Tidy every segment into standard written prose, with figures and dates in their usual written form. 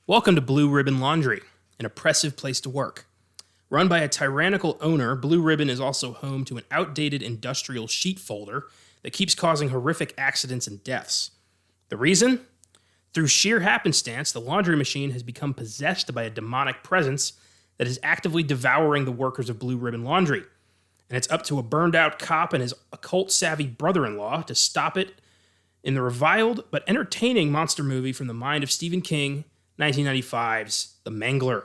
Welcome to Blue Ribbon Laundry, an oppressive place to work. Run by a tyrannical owner, Blue Ribbon is also home to an outdated industrial sheet folder that keeps causing horrific accidents and deaths. The reason? Through sheer happenstance, the laundry machine has become possessed by a demonic presence that is actively devouring the workers of Blue Ribbon Laundry. And it's up to a burned-out cop and his occult-savvy brother-in-law to stop it in the reviled but entertaining monster movie from the mind of Stephen King, 1995's The Mangler.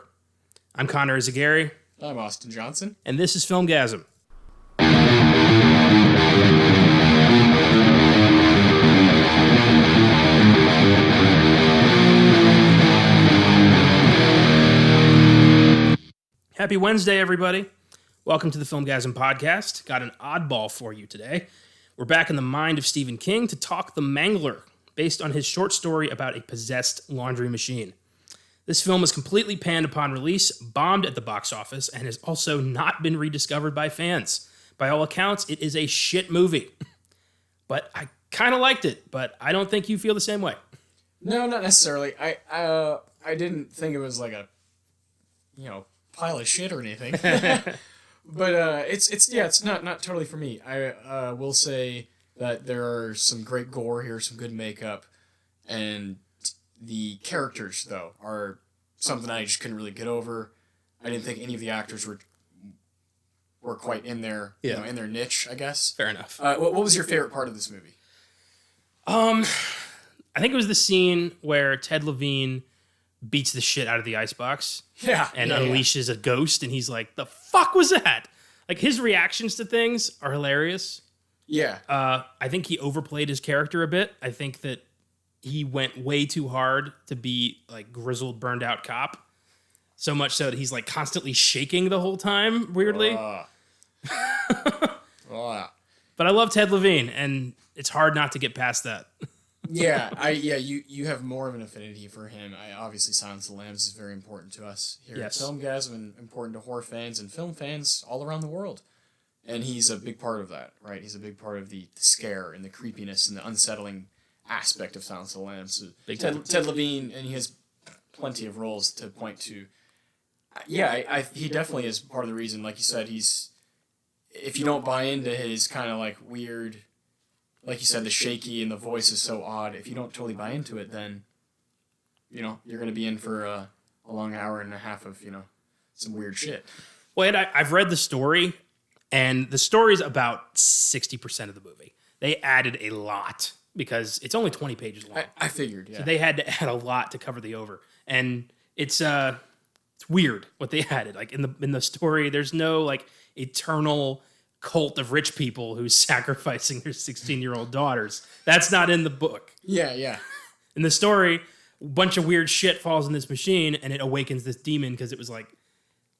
I'm Connor Eyzaguirre. I'm Austin Johnson. And this is Filmgazm. Happy Wednesday, everybody. Welcome to the Filmgazm podcast. Got an oddball for you today. We're back in the mind of Stephen King to talk The Mangler, based on his short story about a possessed laundry machine. This film was completely panned upon release, bombed at the box office, and has also not been rediscovered by fans. By all accounts, it is a shit movie. But I kind of liked it, but I don't think you feel the same way. No, not necessarily. I didn't think it was like a, pile of shit or anything. But it's not totally for me. I will say that there are some great gore here, some good makeup, and the characters, though, are something I just couldn't really get over. I didn't think any of the actors were quite in their in their niche, I guess. Fair enough. What was your favorite part of this movie? I think it was the scene where Ted Levine beats the shit out of the icebox. And unleashes a ghost, and he's like, the fuck was that? Like, his reactions to things are hilarious. Yeah. I think he overplayed his character a bit. I think that he went way too hard to be like grizzled, burned out cop. So much so that he's like constantly shaking the whole time, weirdly. But I love Ted Levine, and it's hard not to get past that. You have more of an affinity for him. Obviously, Silence of the Lambs is very important to us here at Filmgazm, and important to horror fans and film fans all around the world. And he's a big part of that, right? He's a big part of the scare and the creepiness and the unsettling aspect of Silence of the Lambs. So Ted Levine, and he has plenty of roles to point to. He definitely is part of the reason. Like you said, if you don't buy into his kind of like weird, like you said, the shaky and the voice is so odd. If you don't totally buy into it, then, you're going to be in for a long hour and a half of, some weird shit. Well, I've read the story, and the story's about 60% of the movie. They added a lot because it's only 20 pages long. I figured, yeah. So they had to add a lot to cover the over. And it's weird what they added. Like in the story, there's no like eternal cult of rich people who's sacrificing their 16-year-old daughters. That's not in the book. Yeah. In the story, a bunch of weird shit falls in this machine, and it awakens this demon because it was like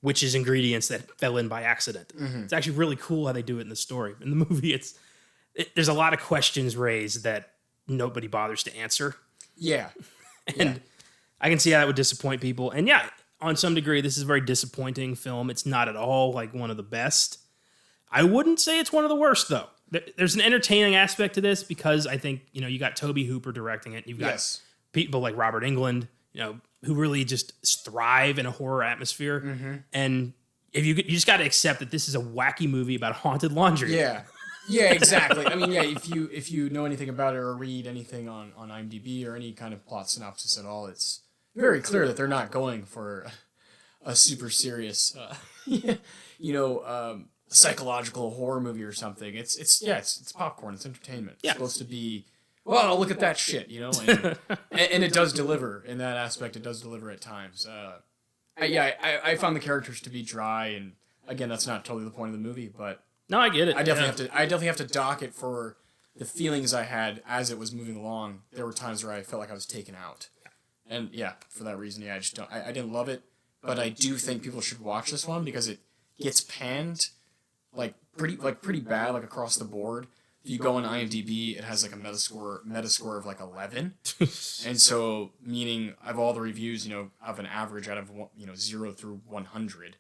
witches' ingredients that fell in by accident. Mm-hmm. It's actually really cool how they do it in the story. In the movie, there's a lot of questions raised that nobody bothers to answer. Yeah. And I can see how that would disappoint people. And yeah, on some degree, this is a very disappointing film. It's not at all like one of the best. I wouldn't say it's one of the worst, though. There's an entertaining aspect to this because I think, you got Tobe Hooper directing it. You've got people like Robert Englund, who really just thrive in a horror atmosphere. Mm-hmm. And if you just got to accept that this is a wacky movie about haunted laundry. Yeah, exactly. I mean, if you know anything about it or read anything on IMDb or any kind of plot synopsis at all, it's very clear that they're not going for a super serious, psychological horror movie or something. It's popcorn. It's entertainment. It's supposed to be, well, look at that shit, and it does deliver in that aspect. It does deliver at times. I found the characters to be dry, and again, that's not totally the point of the movie, but no, I get it. I definitely have to dock it for the feelings I had as it was moving along. There were times where I felt like I was taken out, and for that reason, I just don't. I didn't love it, but I do think people should watch this one because it gets panned pretty bad, like across the board. If you go on IMDb, it has like a metascore of like 11, and so meaning of all the reviews, of an average out of 0 through 100,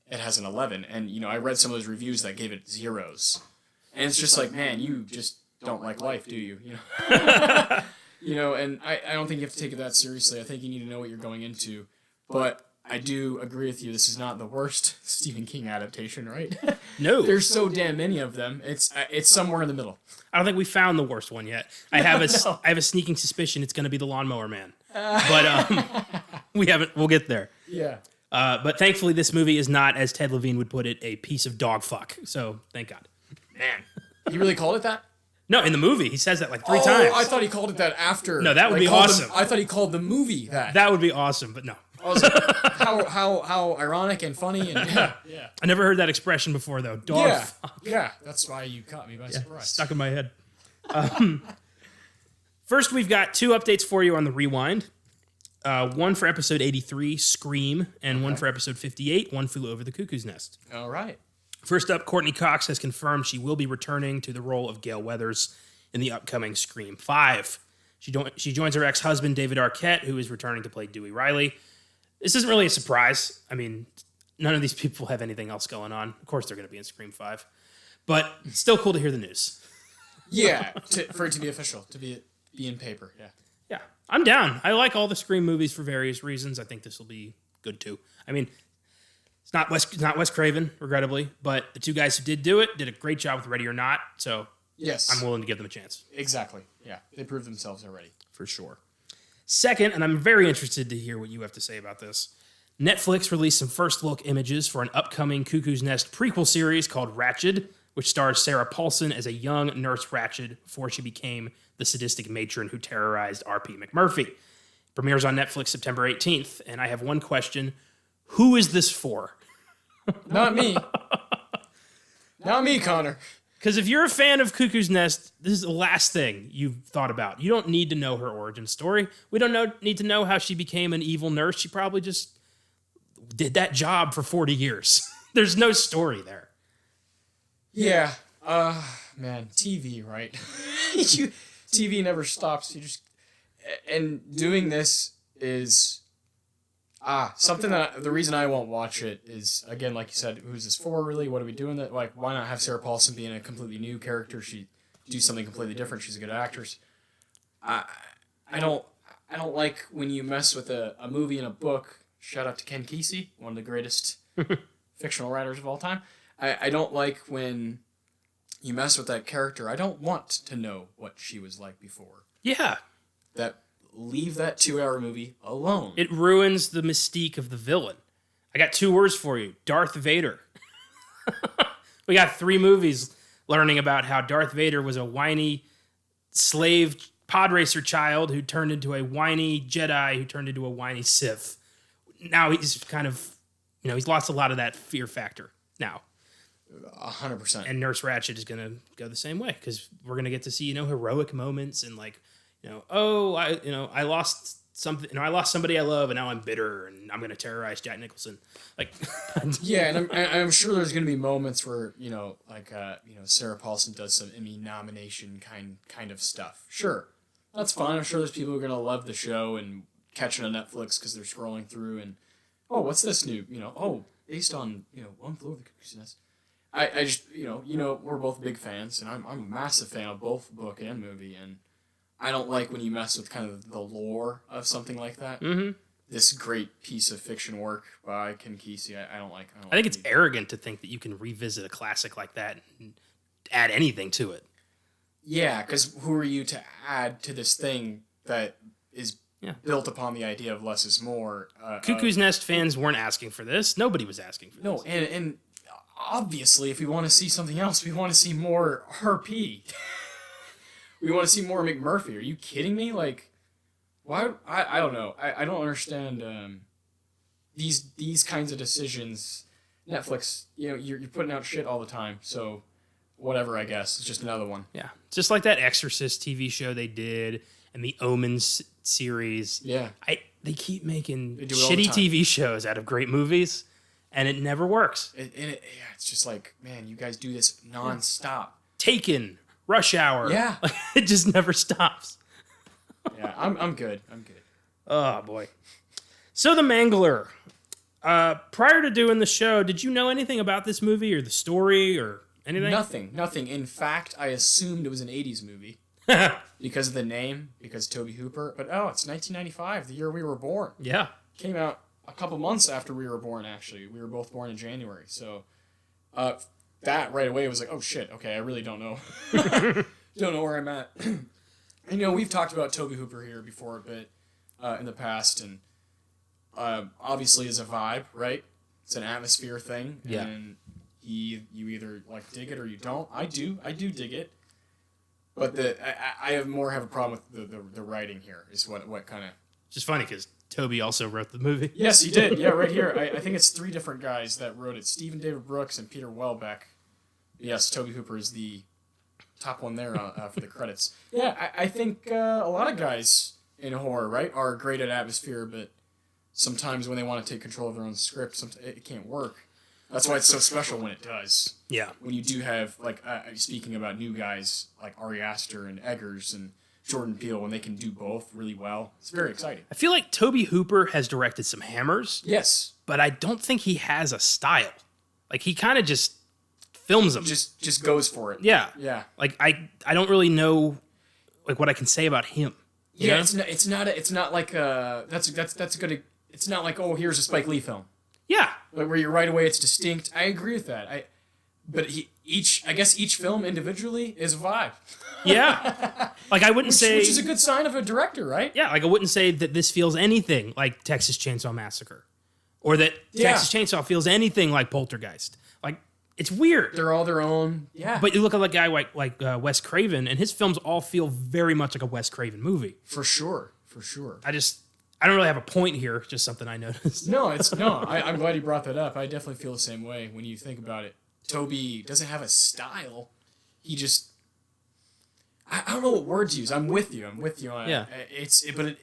it has an 11. And I read some of those reviews that gave it zeros, and it's just like, man, you just don't like life, do you? And I don't think you have to take it that seriously. I think you need to know what you're going into. But I do agree with you. This is not the worst Stephen King adaptation, right? No. There's so damn many of them. It's somewhere in the middle. I don't think we found the worst one yet. I have a sneaking suspicion it's going to be The Lawnmower Man. But we haven't. We'll get there. Yeah. But thankfully, this movie is not, as Ted Levine would put it, a piece of dog fuck. So thank God. Man. He really called it that? No, in the movie, he says that like 3 times. I thought he called it that after. No, that would be awesome. I thought he called the movie that. That would be awesome, but no. I was like, how ironic and funny and yeah. I never heard that expression before though. Dog fuck. Yeah, that's why you caught me by surprise. Stuck in my head. First, we've got 2 updates for you on the rewind. One for episode 83, Scream, and one for episode 58, One Flew Over the Cuckoo's Nest. All right. First up, Courtney Cox has confirmed she will be returning to the role of Gail Weathers in the upcoming Scream 5. She joins her ex-husband, David Arquette, who is returning to play Dewey Riley. This isn't really a surprise. I mean, none of these people have anything else going on. Of course they're going to be in Scream 5. But it's still cool to hear the news. Yeah, for it to be official, to be in paper, yeah. Yeah, I'm down. I like all the Scream movies for various reasons. I think this will be good too. I mean, it's not Wes Craven, regrettably, but the 2 guys who did do it did a great job with Ready or Not, so yes, I'm willing to give them a chance. Exactly, yeah. They proved themselves already. For sure. Second, and I'm very interested to hear what you have to say about this, Netflix released some first-look images for an upcoming Cuckoo's Nest prequel series called Ratched, which stars Sarah Paulson as a young Nurse Ratched before she became the sadistic matron who terrorized R.P. McMurphy. Premieres on Netflix September 18th, and I have one question. Who is this for? Not me. Not me, Connor. Because if you're a fan of Cuckoo's Nest, this is the last thing you've thought about. You don't need to know her origin story. We don't need to know how she became an evil nurse. She probably just did that job for 40 years. There's no story there. Yeah. Man, TV, right? TV never stops. And doing this is something that the reason I won't watch it is, again, like you said, who's this for really? What are we doing? That like, why not have Sarah Paulson be in a completely new character? She do something completely different. She's a good actress. I don't like when you mess with a movie and a book. Shout out to Ken Kesey, one of the greatest fictional writers of all time. I don't like when you mess with that character. I don't want to know what she was like before. Yeah. Leave that 2-hour movie alone. It ruins the mystique of the villain. I got 2 words for you. Darth Vader. We got 3 movies learning about how Darth Vader was a whiny slave pod racer child who turned into a whiny Jedi who turned into a whiny Sith. Now he's kind of, he's lost a lot of that fear factor now. 100%. And Nurse Ratched is going to go the same way because we're going to get to see, heroic moments and like, I lost something, I lost somebody I love and now I'm bitter and I'm going to terrorize Jack Nicholson. Like, yeah. And I'm sure there's going to be moments where, Sarah Paulson does some Emmy nomination kind of stuff. Sure. That's fine. I'm sure there's people who are going to love the show and catch it on Netflix because they're scrolling through and, what's this new, based on, One Flew Over the Cuckoo's Nest. I just, we're both big fans and I'm a massive fan of both book and movie, and I don't like when you mess with kind of the lore of something like that. Mm-hmm. This great piece of fiction work by Ken Kesey, I don't like. I think it's arrogant to think that you can revisit a classic like that and add anything to it. Yeah, because who are you to add to this thing that is built upon the idea of less is more? Cuckoo's Nest fans weren't asking for this. Nobody was asking for this. No, and obviously, if we want to see something else, we want to see more RP. We want to see more McMurphy. Are you kidding me? Like, why? I don't know. I don't understand these kinds of decisions. Netflix, you're putting out shit all the time. So, whatever, I guess. It's just another one. Yeah. Just like that Exorcist TV show they did and the Omens series. Yeah. They keep making shitty TV shows out of great movies, and it never works. It's just like, man, you guys do this nonstop. Taken. Rush Hour. Yeah. It just never stops. Yeah, I'm good. Oh, boy. So The Mangler. Prior to doing the show, did you know anything about this movie or the story or anything? Nothing. In fact, I assumed it was an 80s movie. because of the name, because Tobe Hooper. But it's 1995, the year we were born. Yeah. Came out a couple months after we were born, actually. We were both born in January. So that right away was like, oh shit, okay, I really don't know. Don't know where I'm at. And, we've talked about Tobe Hooper here before a bit in the past, and obviously it's a vibe, right? It's an atmosphere thing, and you either dig it or you don't. I do dig it, but I have a problem with the writing here. Is what kind of just funny because Tobe also wrote the movie. Yes, he did. Yeah, right here. I think it's 3 different guys that wrote it: Stephen David Brooks and Peter Welbeck. Yes, Tobe Hooper is the top one there for the credits. Yeah, I think a lot of guys in horror, right, are great at atmosphere, but sometimes when they want to take control of their own script, it can't work. That's why it's so special when it does. Yeah. When you do have, speaking about new guys like Ari Aster and Eggers and Jordan Peele, when they can do both really well, it's very exciting. I feel like Tobe Hooper has directed some hammers. Yes. But I don't think he has a style. He kind of just films them. Just goes for it. Yeah. Yeah. I don't really know what I can say about him. Yeah, it's not like it's not like, oh, here's a Spike Lee film. Yeah. Where you right away it's distinct. I agree with that. But I guess each film individually is a vibe. Yeah. I wouldn't say, which is a good sign of a director, right? Yeah, I wouldn't say that this feels anything like Texas Chainsaw Massacre, or that Texas Chainsaw feels anything like Poltergeist. It's weird. They're all their own. Yeah. But you look at a guy like Wes Craven, and his films all feel very much like a Wes Craven movie. For sure. I don't really have a point here. Just something I noticed. I'm glad you brought that up. I definitely feel the same way when you think about it. Tobe doesn't have a style. He just, I don't know what word to use. I'm with you on yeah. But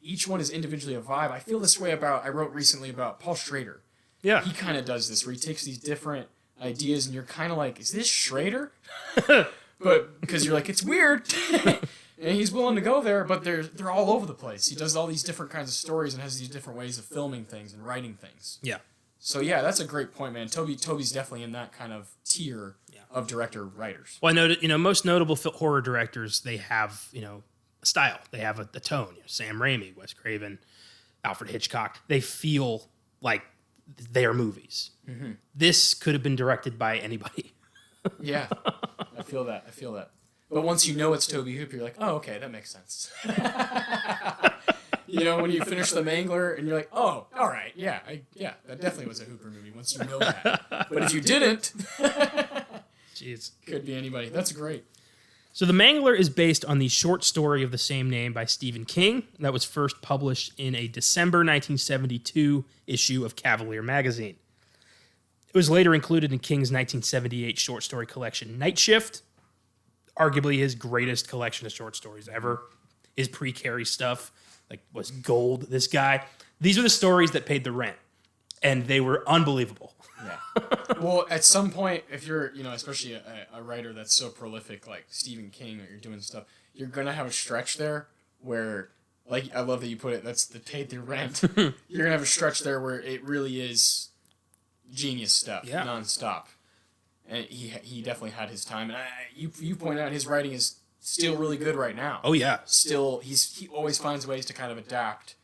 each one is individually a vibe. I feel this way I wrote recently about Paul Schrader. Yeah. He kind of does this where he takes these different ideas and you're kind of like, is this Schrader? But because you're like, it's weird. And he's willing to go there, but they're all over the place. He does all these different kinds of stories and has these different ways of filming things and writing things. Yeah. So yeah, that's a great point, man. Toby's definitely in that kind of tier of director-writers. Well, I know, most notable horror directors, they have, a style. They have a tone. Sam Raimi, Wes Craven, Alfred Hitchcock. They feel like their movies. Mm-hmm. This could have been directed by anybody. Yeah, I feel that. But once you know it's Tobe Hooper, you're like, oh, okay, that makes sense. When you finish The Mangler and you're like, oh, all right, yeah, that definitely was a Hooper movie once you know that. But if you didn't, jeez, could be anybody. That's great. So The Mangler is based on the short story of the same name by Stephen King that was first published in a December 1972 issue of Cavalier magazine. It was later included in King's 1978 short story collection Night Shift, arguably his greatest collection of short stories ever. His pre-Carrie stuff was gold. This guy. These are the stories that paid the rent, and they were unbelievable. Yeah. Well, at some point, if you're, especially a writer that's so prolific like Stephen King, that you're doing stuff, you're gonna have a stretch there where, I love that you put it. That's the paid the rent. You're gonna have a stretch there where it really is genius stuff, nonstop. And he definitely had his time. And you pointed out his writing is still really good right now. Oh yeah. Still, he always finds ways to kind of adapt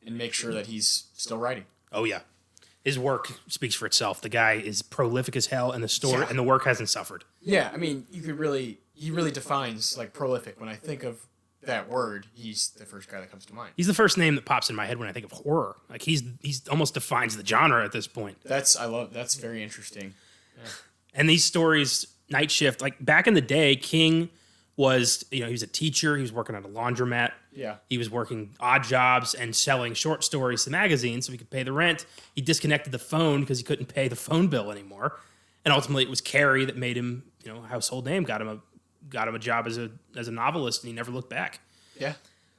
and make sure that he's still writing. Oh yeah. His work speaks for itself. The guy is prolific as hell, and the work hasn't suffered. Yeah, I mean, he really defines prolific. When I think of that word, he's the first guy that comes to mind. He's the first name that pops in my head when I think of horror. He's almost defines the genre at this point. That's very interesting. Yeah. And these stories, Night Shift, back in the day, King was, he was a teacher. He was working at a laundromat. Yeah. He was working odd jobs and selling short stories to magazines so he could pay the rent. He disconnected the phone because he couldn't pay the phone bill anymore. And ultimately it was Carrie that made him, a household name, got him a job as a novelist, and he never looked back. Yeah.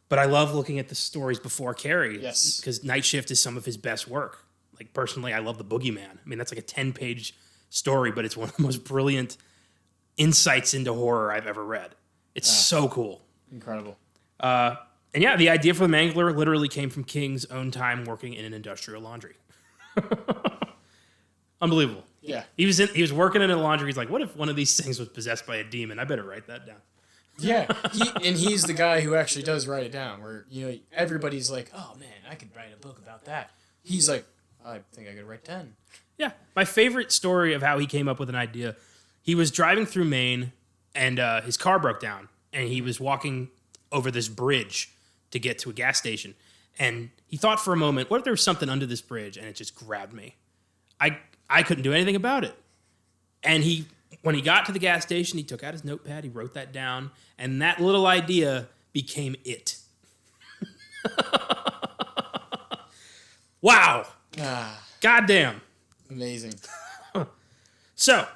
But I love looking at the stories before Carrie. Yes. Because Night Shift is some of his best work. Personally, I love The Boogeyman. I mean, that's a 10-page story, but it's one of the most brilliant insights into horror I've ever read. It's so cool. Incredible. And yeah, the idea for The Mangler literally came from King's own time working in an industrial laundry. Unbelievable. Yeah. He was working in a laundry. He's like, what if one of these things was possessed by a demon? I better write that down. Yeah, he's the guy who actually does write it down. Where everybody's like, "Oh man, I could write a book about that." He's like, "I think I could write 10." Yeah, my favorite story of how he came up with an idea. He was driving through Maine, and his car broke down, and he was walking over this bridge to get to a gas station, and he thought for a moment, "What if there was something under this bridge?" And it just grabbed me. I couldn't do anything about it, and when he got to the gas station, he took out his notepad, he wrote that down, and that little idea became it. Wow. Goddamn. Amazing. So,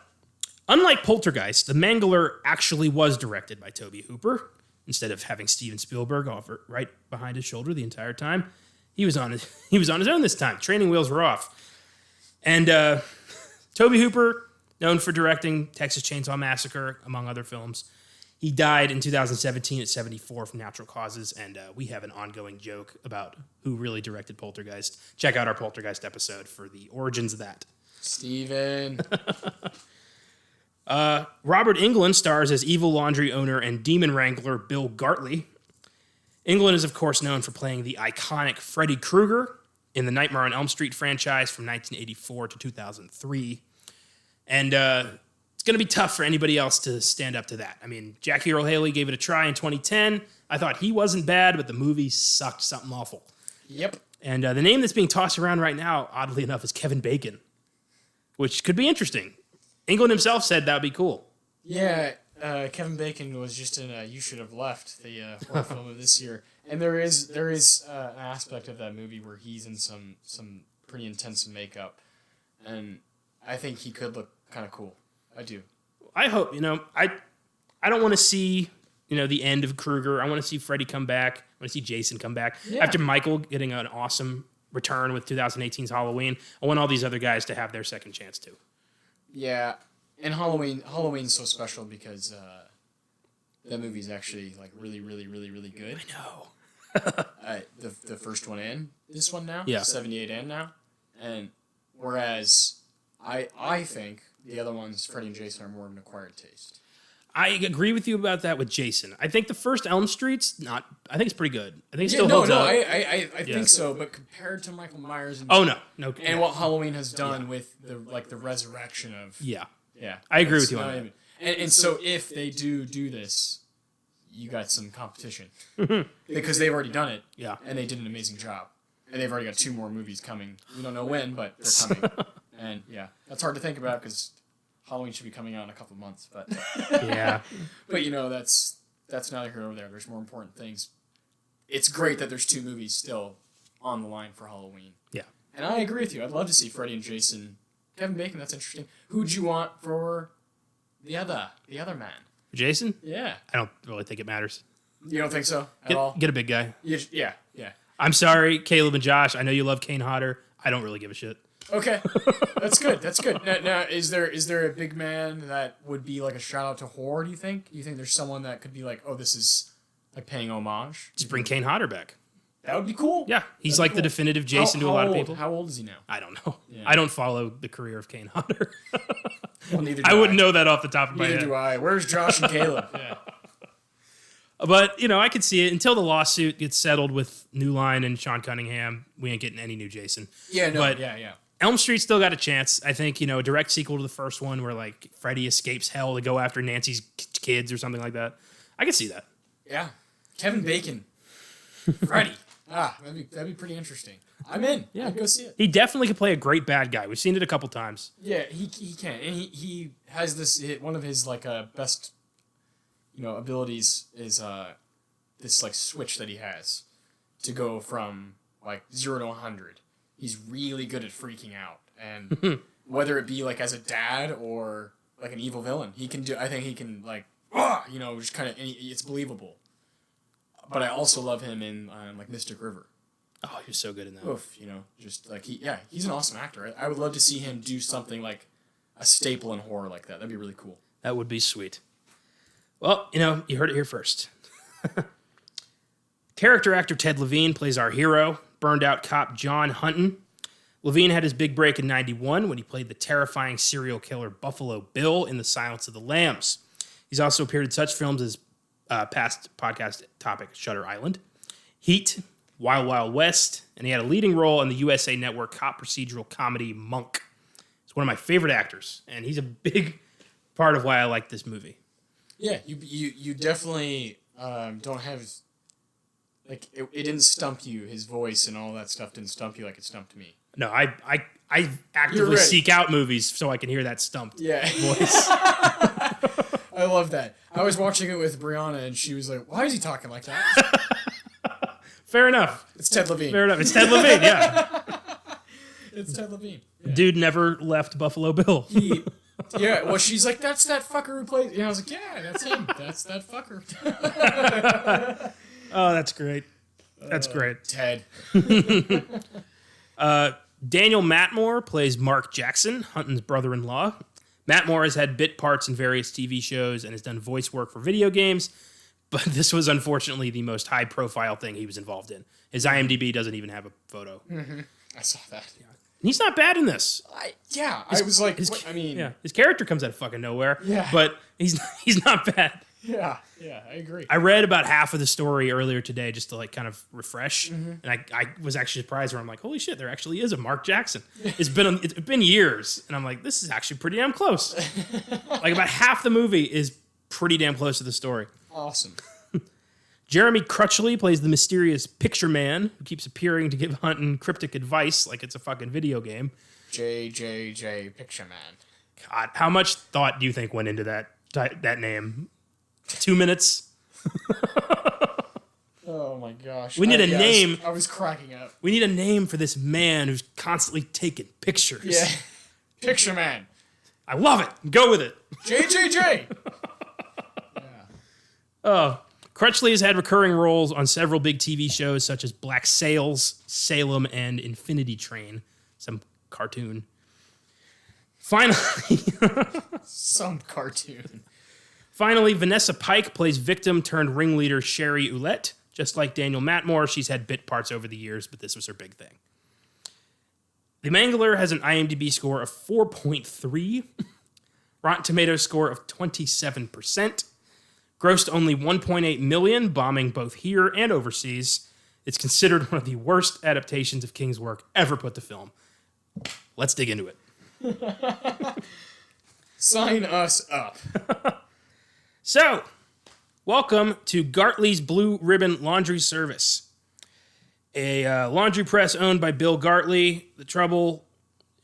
unlike Poltergeist, The Mangler actually was directed by Tobe Hooper. Instead of having Steven Spielberg right behind his shoulder the entire time, he was on his own this time. Training wheels were off. And Tobe Hooper, known for directing Texas Chainsaw Massacre, among other films. He died in 2017 at 74 from natural causes, and we have an ongoing joke about who really directed Poltergeist. Check out our Poltergeist episode for the origins of that. Steven. Robert Englund stars as evil laundry owner and demon wrangler Bill Gartley. Englund is, of course, known for playing the iconic Freddy Krueger in the Nightmare on Elm Street franchise from 1984 to 2003. And it's going to be tough for anybody else to stand up to that. I mean, Jackie Earle Haley gave it a try in 2010. I thought he wasn't bad, but the movie sucked something awful. Yep. And the name that's being tossed around right now, oddly enough, is Kevin Bacon, which could be interesting. Englund himself said that would be cool. Yeah, Kevin Bacon was just in You Should Have Left, the horror film of this year. And there is an aspect of that movie where he's in some pretty intense makeup. And I think he could look kind of cool. I do. I hope, I don't want to see, the end of Krueger. I want to see Freddy come back. I want to see Jason come back. Yeah. After Michael getting an awesome return with 2018's Halloween, I want all these other guys to have their second chance too. Yeah, and Halloween's so special because that movie's actually like really, really, really, really good. I know. The first one in, this one now, yeah, 78 in now, and whereas I think the other ones, Freddy and Jason, are more of an acquired taste. I agree with you about that with Jason. I think the first Elm Street's I think it's pretty good. I think it still holds up. I think so, but compared to Michael Myers and and what Halloween has done with the resurrection of yeah, I agree with you on that. And so if they do this, you got some competition because they've already done it, and they did an amazing job, and they've already got 2 more movies coming. We don't know when, but they're coming, and that's hard to think about because Halloween should be coming out in a couple of months, but yeah. But that's neither here nor there. There's more important things. It's great that there's 2 movies still on the line for Halloween. Yeah, and I agree with you. I'd love to see Freddy and Jason. Kevin Bacon, that's interesting. Who'd you want for the other man? Jason? Yeah, I don't really think it matters. You don't think so at all? Get a big guy. Yeah. I'm sorry, Caleb and Josh. I know you love Kane Hodder. I don't really give a shit. Okay, that's good. Now, is there a big man that would be like a shout out to horror? Do you think? Do you think there's someone that could be like, oh, this is like paying homage? Just bring Kane Hodder back. That would be cool. Yeah, he's like the definitive Jason to a lot of people. How old is he now? I don't know. Yeah. I don't follow the career of Kane Hodder. Well, neither do I. I wouldn't know that off the top of my head. Neither do I. Where's Josh and Caleb? Yeah. But, I could see it. Until the lawsuit gets settled with New Line and Sean Cunningham, we ain't getting any new Jason. Yeah, no, but yeah. Elm Street still got a chance. I think, a direct sequel to the first one where, like, Freddy escapes hell to go after Nancy's kids or something like that. I could see that. Yeah. Kevin Bacon. Freddy. That'd be pretty interesting. I'm in. Yeah. I'd go see it. He definitely could play a great bad guy. We've seen it a couple times. Yeah, he can. And he has this, one of his, like, best, abilities is this, like, switch that he has to go from, like, 0 to 100. He's really good at freaking out. And whether it be, like, as a dad or, like, an evil villain, I think he can, like, just kind of, it's believable. But I also love him in, like, Mystic River. Oh, he was so good in that. Oof, just, like, he's an awesome actor. I would love to see him do something, like, a staple in horror like that. That'd be really cool. That would be sweet. Well, you heard it here first. Character actor Ted Levine plays our hero, burned-out cop John Hunton. Levine had his big break in 91 when he played the terrifying serial killer Buffalo Bill in The Silence of the Lambs. He's also appeared in such films as past podcast topic, Shutter Island, Heat, Wild Wild West, and he had a leading role in the USA Network cop procedural comedy Monk. He's one of my favorite actors, and he's a big part of why I like this movie. Yeah, you definitely don't have... Like, it didn't stump you. His voice and all that stuff didn't stump you like it stumped me. No, I actively seek out movies so I can hear that stumped voice. I love that. I was watching it with Brianna, and she was like, why is he talking like that? Fair enough. It's Ted Levine. Fair enough. It's Ted Levine, yeah. It's Ted Levine. Yeah. Dude never left Buffalo Bill. Yeah, well, she's like, that's that fucker who plays... And I was like, yeah, that's him. That's that fucker. Oh, that's great. That's great. Ted. Daniel Matmore plays Mark Jackson, Hunton's brother-in-law. Matmore has had bit parts in various TV shows and has done voice work for video games, but this was unfortunately the most high-profile thing he was involved in. His IMDb doesn't even have a photo. Mm-hmm. I saw that. Yeah. And he's not bad in this. I was like, his character comes out of fucking nowhere. Yeah. But he's not bad. Yeah, I agree. I read about half of the story earlier today just to like kind of refresh, and I was actually surprised where I'm like, holy shit, there actually is a Mark Jackson. It's been years, and I'm like, this is actually pretty damn close. Like about half the movie is pretty damn close to the story. Awesome. Jeremy Crutchley plays the mysterious picture man who keeps appearing to give Hunton cryptic advice like it's a fucking video game. JJJ Picture Man. God, how much thought do you think went into that name? 2 minutes. Oh my gosh. We need a name. I was cracking up. We need a name for this man who's constantly taking pictures. Yeah. Picture Man. I love it. Go with it. JJJ. Yeah. Oh, Crutchley has had recurring roles on several big TV shows such as Black Sails, Salem, and Infinity Train. Some cartoon. Finally. Some cartoon. Finally, Vanessa Pike plays victim-turned-ringleader Sherry Ouellette. Just like Daniel Matmore, she's had bit parts over the years, but this was her big thing. The Mangler has an IMDb score of 4.3, Rotten Tomatoes score of 27%, grossed only $1.8 million, bombing both here and overseas. It's considered one of the worst adaptations of King's work ever put to film. Let's dig into it. Sign us up. So, welcome to Gartley's Blue Ribbon Laundry Service, a laundry press owned by Bill Gartley. The trouble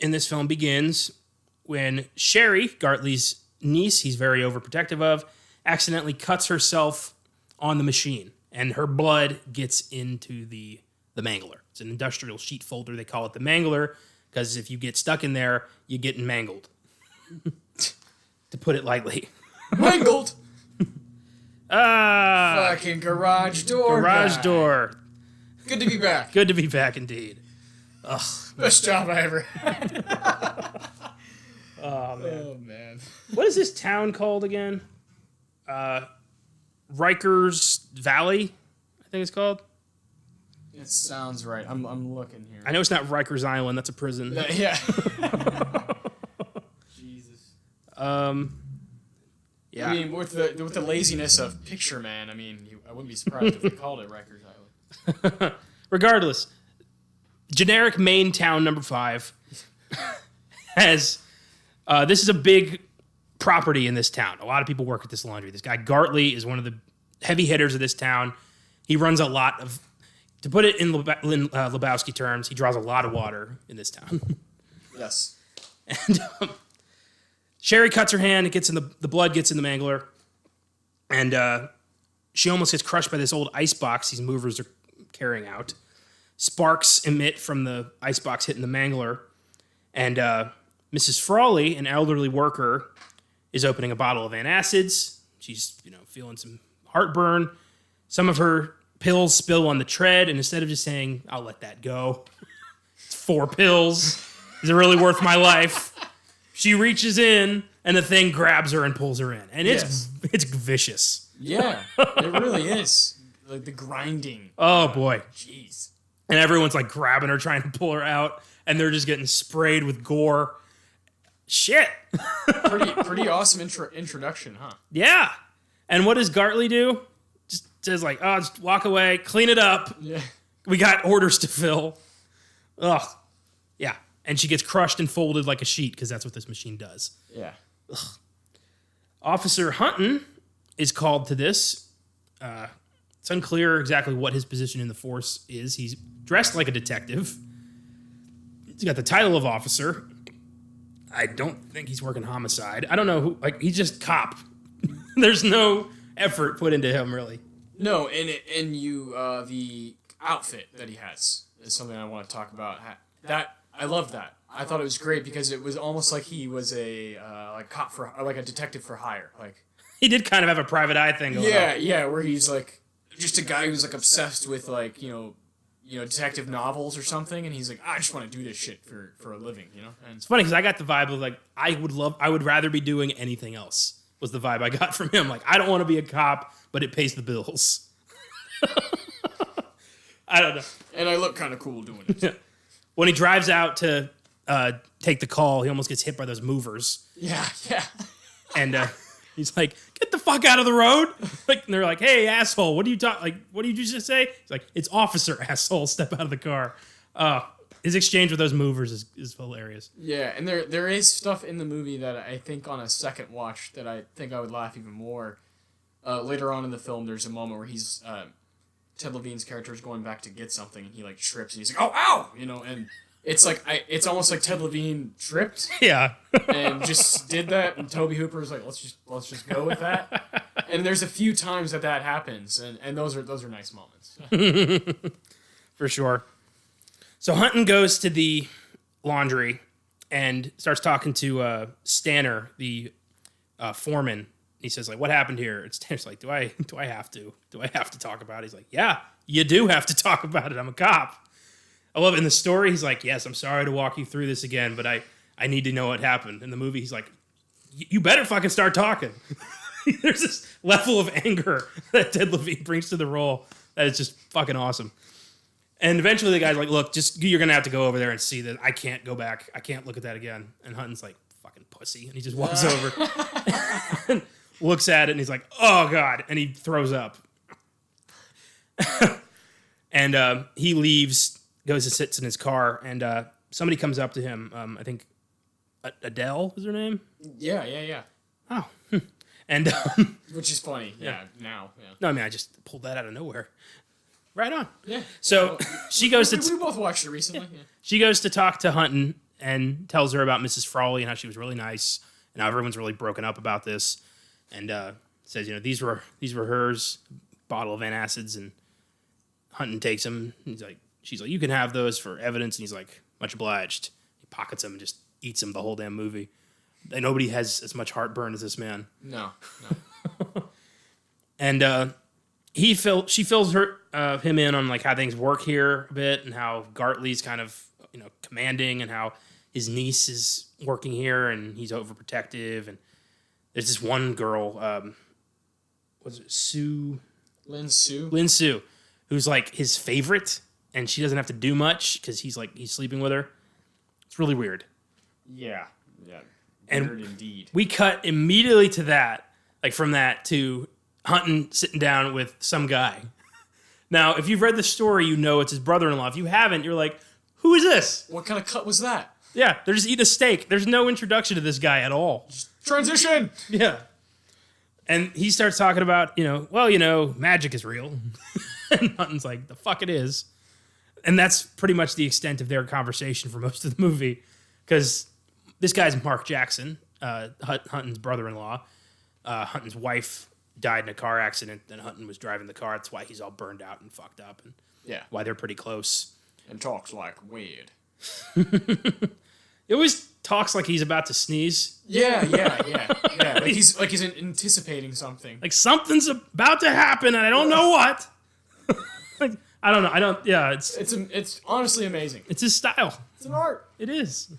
in this film begins when Sherry, Gartley's niece, he's very overprotective of, accidentally cuts herself on the machine, and her blood gets into the Mangler. It's an industrial sheet folder. They call it the Mangler because if you get stuck in there, you get mangled, to put it lightly. Mangled! Fucking garage door. Garage guy. door. Good to be back. Good to be back indead. Ugh. Best job I ever had. Oh, man. Oh, man. What is this town called again? Rikers Valley, I think it's called. It sounds right. I'm looking here. I know it's not Rikers Island. That's a prison. Yeah. Jesus. Yeah. I mean, with the laziness of Picture Man, I mean, I wouldn't be surprised if they called it Rikers Island. Regardless, generic Maine town number 5 has... this is a big property in this town. A lot of people work at this laundry. This guy Gartley is one of the heavy hitters of this town. He runs a lot of... To put it in Lebowski terms, he draws a lot of water in this town. Yes. And Sherry cuts her hand. It gets in the blood gets in the Mangler, and she almost gets crushed by this old ice box these movers are carrying out. Sparks emit from the ice box hitting the Mangler, and Mrs. Frawley, an elderly worker, is opening a bottle of antacids. She's feeling some heartburn. Some of her pills spill on the tread, and instead of just saying, "I'll let that go," it's 4 pills. Is it really worth my life? She reaches in, and the thing grabs her and pulls her in. And it's vicious. Yeah, it really is. Like the grinding. Oh, boy. Jeez. And everyone's like grabbing her, trying to pull her out, and they're just getting sprayed with gore. Shit. Pretty awesome introduction, huh? Yeah. And what does Gartley do? says like, oh, just walk away, clean it up. Yeah. We got orders to fill. Ugh. Yeah. And she gets crushed and folded like a sheet because that's what this machine does. Yeah. Ugh. Officer Hunton is called to this. It's unclear exactly what his position in the force is. He's dressed like a detective. He's got the title of officer. I don't think he's working homicide. I don't know who. Like, he's just cop. There's no effort put into him, really. No, and the outfit that he has is something I want to talk about. I love that. I thought it was great because it was almost like he was a cop for, or like a detective for hire. Like, he did kind of have a private eye thing going on. Yeah, where he's like just a guy who's like obsessed with like detective novels or something, and he's like, I just want to do this shit for a living, And it's funny because I got the vibe of like I would rather be doing anything else. Was the vibe I got from him. Like, I don't want to be a cop, but it pays the bills. I don't know. And I look kind of cool doing it. When he drives out to take the call, he almost gets hit by those movers. Yeah. And he's like, get the fuck out of the road. Like, and they're like, hey, asshole, what do you what did you just say? He's like, it's officer, asshole, step out of the car. His exchange with those movers is hilarious. Yeah, and there is stuff in the movie that I think on a second watch that I think I would laugh even more. Later on in the film, there's a moment where he's Ted Levine's character is going back to get something, and he like trips, and he's like, "Oh, ow!" And it's like it's almost like Ted Levine tripped, yeah, and just did that, and Tobe Hooper was like, "Let's just go with that." And there's a few times that happens, and those are nice moments. For sure. So Hunton goes to the laundry and starts talking to Stanner, the foreman. He says, like, what happened here? And Stanner's like, do I have to? Do I have to talk about it? He's like, yeah, you do have to talk about it. I'm a cop. I love it. In the story, he's like, yes, I'm sorry to walk you through this again, but I need to know what happened. In the movie, he's like, you better fucking start talking. There's this level of anger that Ted Levine brings to the role that is just fucking awesome. And eventually the guy's like, look, you're going to have to go over there and see that. I can't go back. I can't look at that again. And Hunton's like, fucking pussy. And he just walks over and looks at it, and he's like, oh, God. And he throws up. And he leaves, goes and sits in his car, and somebody comes up to him. I think Adele is her name? Yeah. Oh. And which is funny. Yeah, now. Yeah. No, I mean, I just pulled that out of nowhere. Right on. Yeah. So she goes to... We both watched it recently. Yeah. She goes to talk to Hunton and tells her about Mrs. Frawley and how she was really nice and how everyone's really broken up about this. And says, these were hers, bottle of antacids, and Hunton takes them. She's like, you can have those for evidence. And he's like, much obliged. He pockets them and just eats them the whole damn movie. And nobody has as much heartburn as this man. No. And she fills him in on like how things work here a bit, and how Gartley's kind of commanding, and how his niece is working here and he's overprotective. And there's this one girl, was it Sue? Lynn Sue, who's like his favorite, and she doesn't have to do much because he's sleeping with her. It's really weird. Yeah. And weird indeed. We cut immediately to that, like from that to Hunton sitting down with some guy. Now, if you've read the story, it's his brother-in-law. If you haven't, you're like, who is this? What kind of cut was that? Yeah, they're just eating a steak. There's no introduction to this guy at all. Just transition! Yeah. And he starts talking about, magic is real. And Hunton's like, the fuck it is. And that's pretty much the extent of their conversation for most of the movie. Because this guy's Mark Jackson, Hunton's brother-in-law. Hunton's wife died in a car accident, and Hunton was driving the car. That's why he's all burned out and fucked up, and why they're pretty close. And talks like weird. He always talks like he's about to sneeze. Yeah. Like he's anticipating something. Like something's about to happen, and I don't know what. Like, I don't know. Yeah, it's honestly amazing. It's his style. It's an art. It is.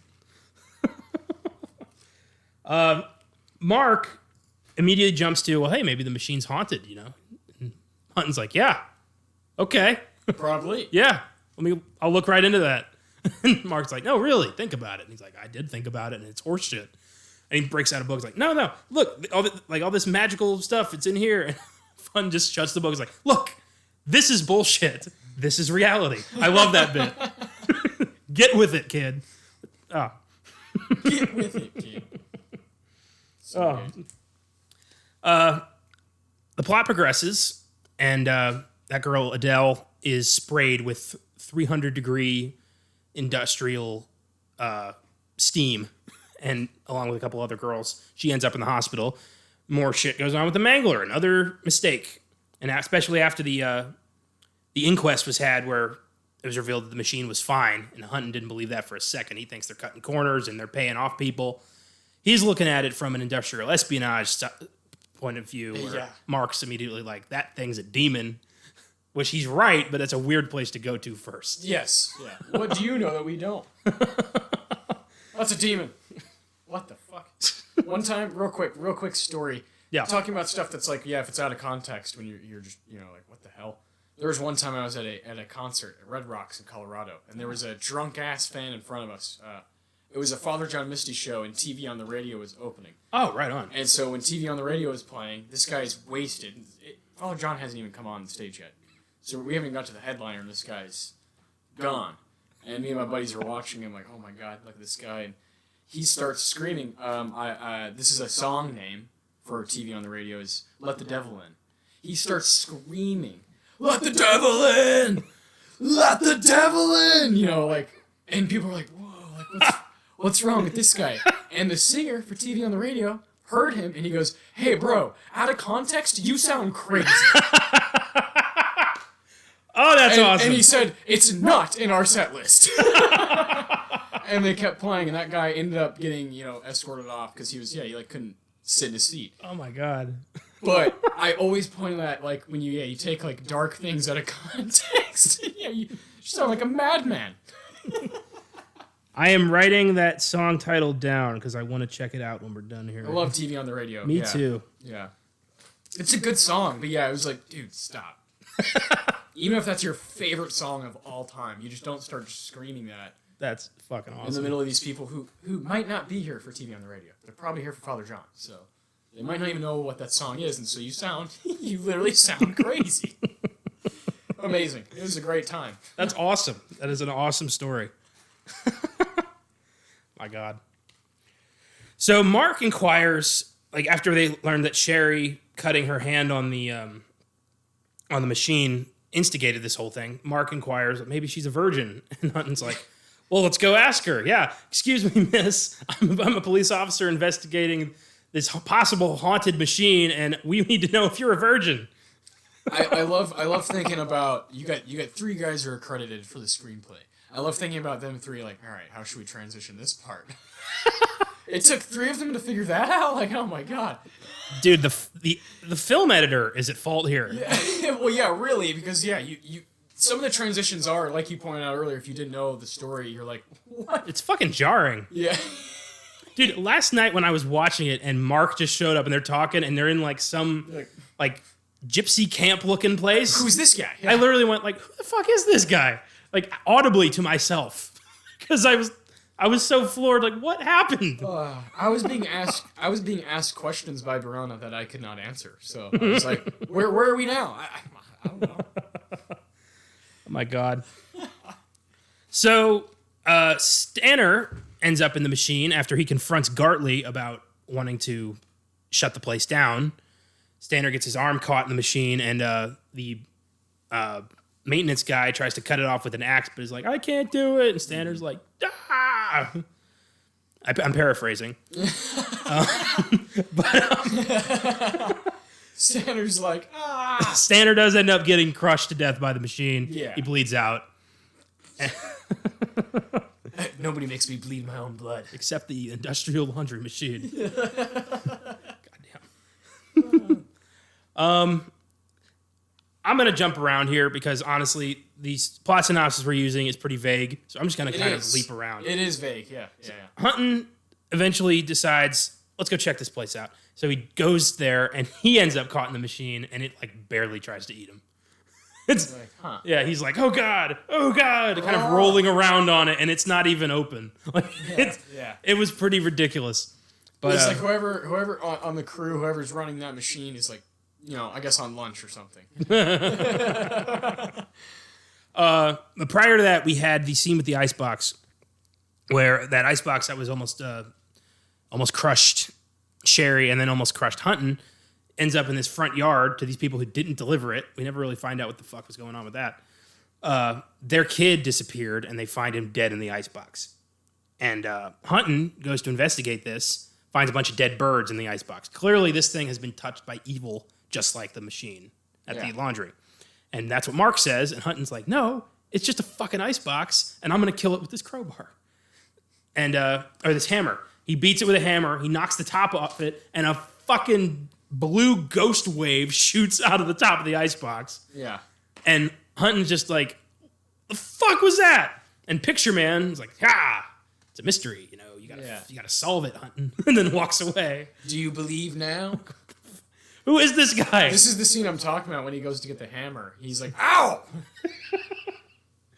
Mark immediately jumps to, well, hey, maybe the machine's haunted, And Hunton's like, yeah, okay. Probably. Yeah, I'll look right into that. And Mark's like, no, really, think about it. And he's like, I did think about it, and it's horseshit. And he breaks out a book. He's like, no, look, all this magical stuff, it's in here. And Fun just shuts the book. He's like, look, this is bullshit. This is reality. I love that bit. Get with it, kid. Oh. Get with it, kid. So the plot progresses, and that girl, Adele, is sprayed with 300-degree industrial steam, and along with a couple other girls, she ends up in the hospital. More shit goes on with the Mangler, another mistake. And especially after the inquest was had, where it was revealed that the machine was fine, and Hunton didn't believe that for a second. He thinks they're cutting corners and they're paying off people. He's looking at it from an industrial espionage point of view, where Mark's immediately like, that thing's a demon, which he's right, but that's a weird place to go to first. Yes. Yeah. What do you know that we don't? That's a demon. What the fuck? One time, real quick story. Yeah. Talking about stuff that's like, if it's out of context, when you're just, like, what the hell? There was one time I was at a concert at Red Rocks in Colorado, and there was a drunk-ass fan in front of us. It was a Father John Misty show, and TV on the radio was opening. Oh, right on. And so when TV on the radio was playing, this guy's wasted. Father John hasn't even come on the stage yet. So we haven't got to the headliner, and this guy's gone. And me and my buddies are watching him like, oh my God, look at this guy. And he starts screaming. This is a song name for TV on the radio, is Let the Devil In. He starts screaming, let the devil in! Let the devil in! And people are like, whoa, like, what's wrong with this guy? And the singer for TV on the radio heard him, and he goes, hey, bro, out of context, you sound crazy. Oh, that's awesome. And he said, it's not in our set list. And they kept playing, and that guy ended up getting, escorted off because he couldn't sit in his seat. Oh, my God. But I always point at, like, when you take, like, dark things out of context, you sound like a madman. I am writing that song title down because I want to check it out when we're done here. I love TV on the radio. Me too. Yeah. It's a good song, but it was like, dude, stop. Even if that's your favorite song of all time, you just don't start screaming that. That's fucking awesome. In the middle of these people who might not be here for TV on the radio. They're probably here for Father John, so they might not even know what that song is, and so you literally sound crazy. Amazing. It was a great time. That's awesome. That is an awesome story. My God. So Mark inquires, like, after they learned that Sherry cutting her hand on the machine instigated this whole thing. Mark inquires, maybe she's a virgin. And Hunton's like, well, let's go ask her. Yeah, excuse me, miss. I'm a police officer investigating this possible haunted machine, and we need to know if you're a virgin. I love thinking about you got three guys who are credited for the screenplay. I love thinking about them three, like, all right, how should we transition this part? It took three of them to figure that out? Like, oh my God. Dude, the film editor is at fault here. Yeah. Well, yeah, really, because, you some of the transitions are, like you pointed out earlier, if you didn't know the story, you're like, what? It's fucking jarring. Yeah. Dude, last night when I was watching it and Mark just showed up and they're talking and they're in, like, some, like gypsy camp looking place. Who's this guy? Yeah. I literally went, like, who the fuck is this guy? Like, audibly to myself. Because I was so floored, like, what happened? I was being asked questions by Verona that I could not answer. So I was like, where are we now? I don't know. Oh my God. So Stanner ends up in the machine after he confronts Gartley about wanting to shut the place down. Stanner gets his arm caught in the machine, and the maintenance guy tries to cut it off with an axe, but he's like, I can't do it. And Stanner's like, ah! I'm paraphrasing. Stanner's like, ah! Stanner does end up getting crushed to death by the machine. Yeah. He bleeds out. Nobody makes me bleed my own blood. Except the industrial laundry machine. Goddamn. I'm going to jump around here because, honestly, these plot synopsis we're using is pretty vague. So I'm just going to kind of leap around. It is vague, yeah. Hunton eventually decides, let's go check this place out. So he goes there, and he ends up caught in the machine, and it, like, barely tries to eat him. It's like, huh. Yeah, he's like, oh God, kind of rolling around on it, and it's not even open. Like, it was pretty ridiculous. But it's like whoever on the crew, whoever's running that machine is like I guess on lunch or something. But prior to that, we had the scene with the icebox, where that icebox that was almost crushed Sherry and then almost crushed Hunton ends up in this front yard to these people who didn't deliver it. We never really find out what the fuck was going on with that. Their kid disappeared, and they find him dead in the icebox. And Hunton goes to investigate this, finds a bunch of dead birds in the icebox. Clearly, this thing has been touched by evil, just like the machine at the laundry. And that's what Mark says, and Hunton's like, no, it's just a fucking icebox, and I'm going to kill it with this crowbar. And, or this hammer. He beats it with a hammer, he knocks the top off it, and a fucking blue ghost wave shoots out of the top of the icebox. Yeah. And Hunton's just like, the fuck was that? And Picture Man's like, it's a mystery, you gotta solve it, Hunton. And then walks away. Do you believe now? Who is this guy? This is the scene I'm talking about when he goes to get the hammer. He's like, ow!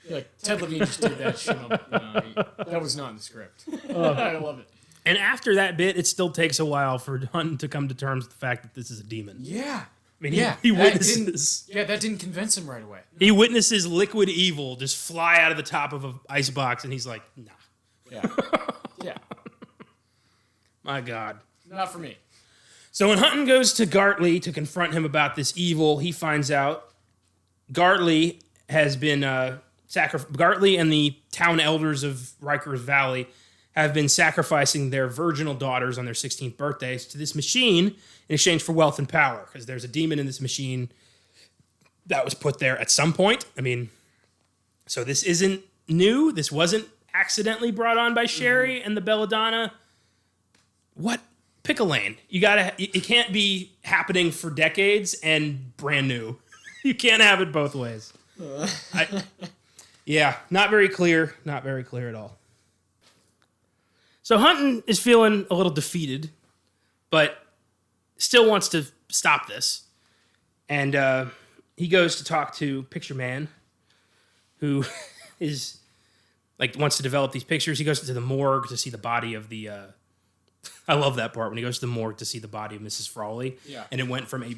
Like, Ted Levine just did that shit. That was not in the script. I love it. And after that bit, it still takes a while for Hunton to come to terms with the fact that this is a demon. Yeah. I mean, he witnesses... that didn't convince him right away. He witnesses liquid evil just fly out of the top of an icebox, and he's like, nah. Yeah. Yeah. My God. Not for me. So when Hunton goes to Gartley to confront him about this evil, he finds out Gartley has been... Gartley and the town elders of Rikers Valley have been sacrificing their virginal daughters on their 16th birthdays to this machine in exchange for wealth and power, because there's a demon in this machine that was put there at some point. I mean, so this isn't new. This wasn't accidentally brought on by Sherry and the Belladonna. What? Pick a lane. It can't be happening for decades and brand new. You can't have it both ways. Yeah, not very clear. Not very clear at all. So Hunton is feeling a little defeated, but still wants to stop this. And he goes to talk to Picture Man, who is wants to develop these pictures. He goes to the morgue to see the body of the... I love that part when he goes to the morgue to see the body of Mrs. Frawley. Yeah. And it went from a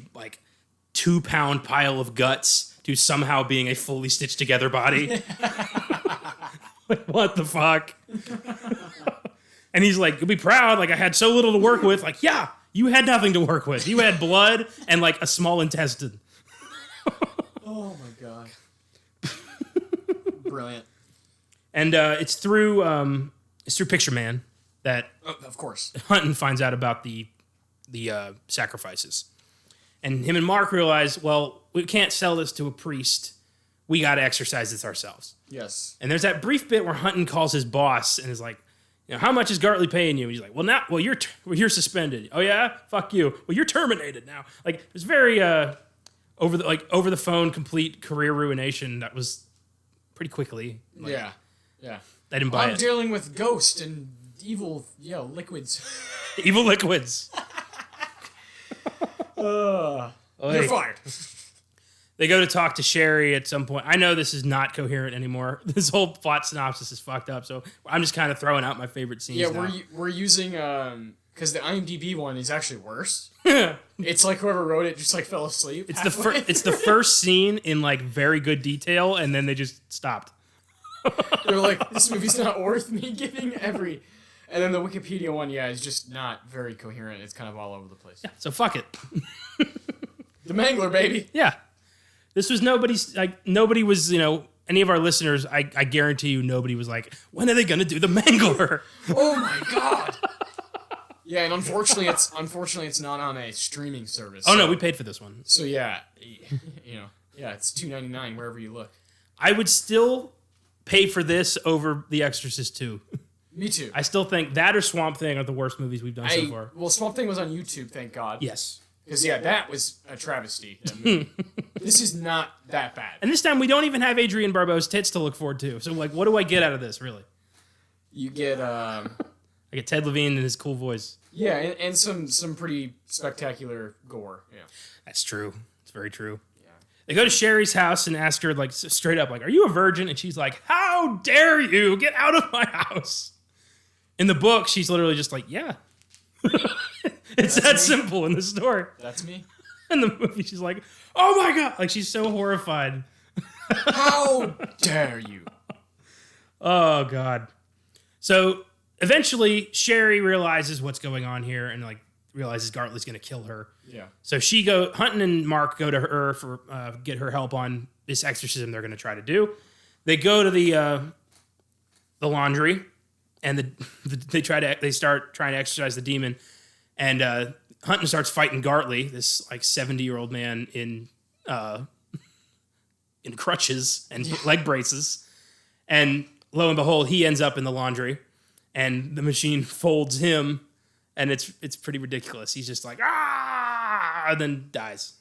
2-pound pile of guts to somehow being a fully stitched together body. What the fuck? And he's like, you'll be proud. I had so little to work with. Yeah, you had nothing to work with. You had blood and a small intestine. Oh my God. Brilliant. And it's through Picture Man that of course Hunton finds out about the sacrifices. And him and Mark realize, well, we can't sell this to a priest. We got to exercise this ourselves. Yes. And there's that brief bit where Hunton calls his boss and is like, how much is Gartley paying you? And he's like, you're suspended. Oh yeah? Fuck you. Well, you're terminated now. It's very over the phone complete career ruination that was pretty quickly. Yeah. I didn't buy it. I'm dealing with ghost and evil, liquids. Evil liquids. You're fired. They go to talk to Sherry at some point. I know this is not coherent anymore. This whole plot synopsis is fucked up, so I'm just kind of throwing out my favorite scenes. Yeah, we're using because the IMDb one is actually worse. It's whoever wrote it just fell asleep. It's the first scene in very good detail, and then they just stopped. They're like, this movie's not worth me giving every. And then the Wikipedia one, is just not very coherent. It's kind of all over the place. Yeah, so fuck it. The Mangler, baby. Yeah. This was nobody was, any of our listeners, I guarantee you nobody was like, when are they going to do the Mangler? Oh my God. Yeah, and unfortunately it's not on a streaming service. Oh no, we paid for this one. So it's $2.99 wherever you look. I would still pay for this over The Exorcist 2. Me too. I still think that or Swamp Thing are the worst movies we've done so far. Well, Swamp Thing was on YouTube, thank God. Yes. Because, that was a travesty. This is not that bad. And this time, we don't even have Adrienne Barbeau's tits to look forward to. So, what do I get out of this, really? You get... I get Ted Levine and his cool voice. Yeah, and some pretty spectacular gore. Yeah. That's true. It's very true. Yeah. They go to Sherry's house and ask her, straight up, are you a virgin? And she's like, how dare you? Get out of my house. In the book, she's literally just yeah. It's that simple in the story. That's me. In the movie, she's like, "Oh my god!" Like she's so horrified. How dare you? Oh god. So eventually, Sherry realizes what's going on here and like realizes Gartley's going to kill her. Yeah. So Hunton and Mark go to her for get her help on this exorcism they're going to try to do. They go to the laundry, and they start trying to exorcise the demon, and Hunton starts fighting Gartley, this like 70-year-old man in crutches and leg braces, and lo and behold, he ends up in the laundry, and the machine folds him, and it's pretty ridiculous. He's just like and then dies,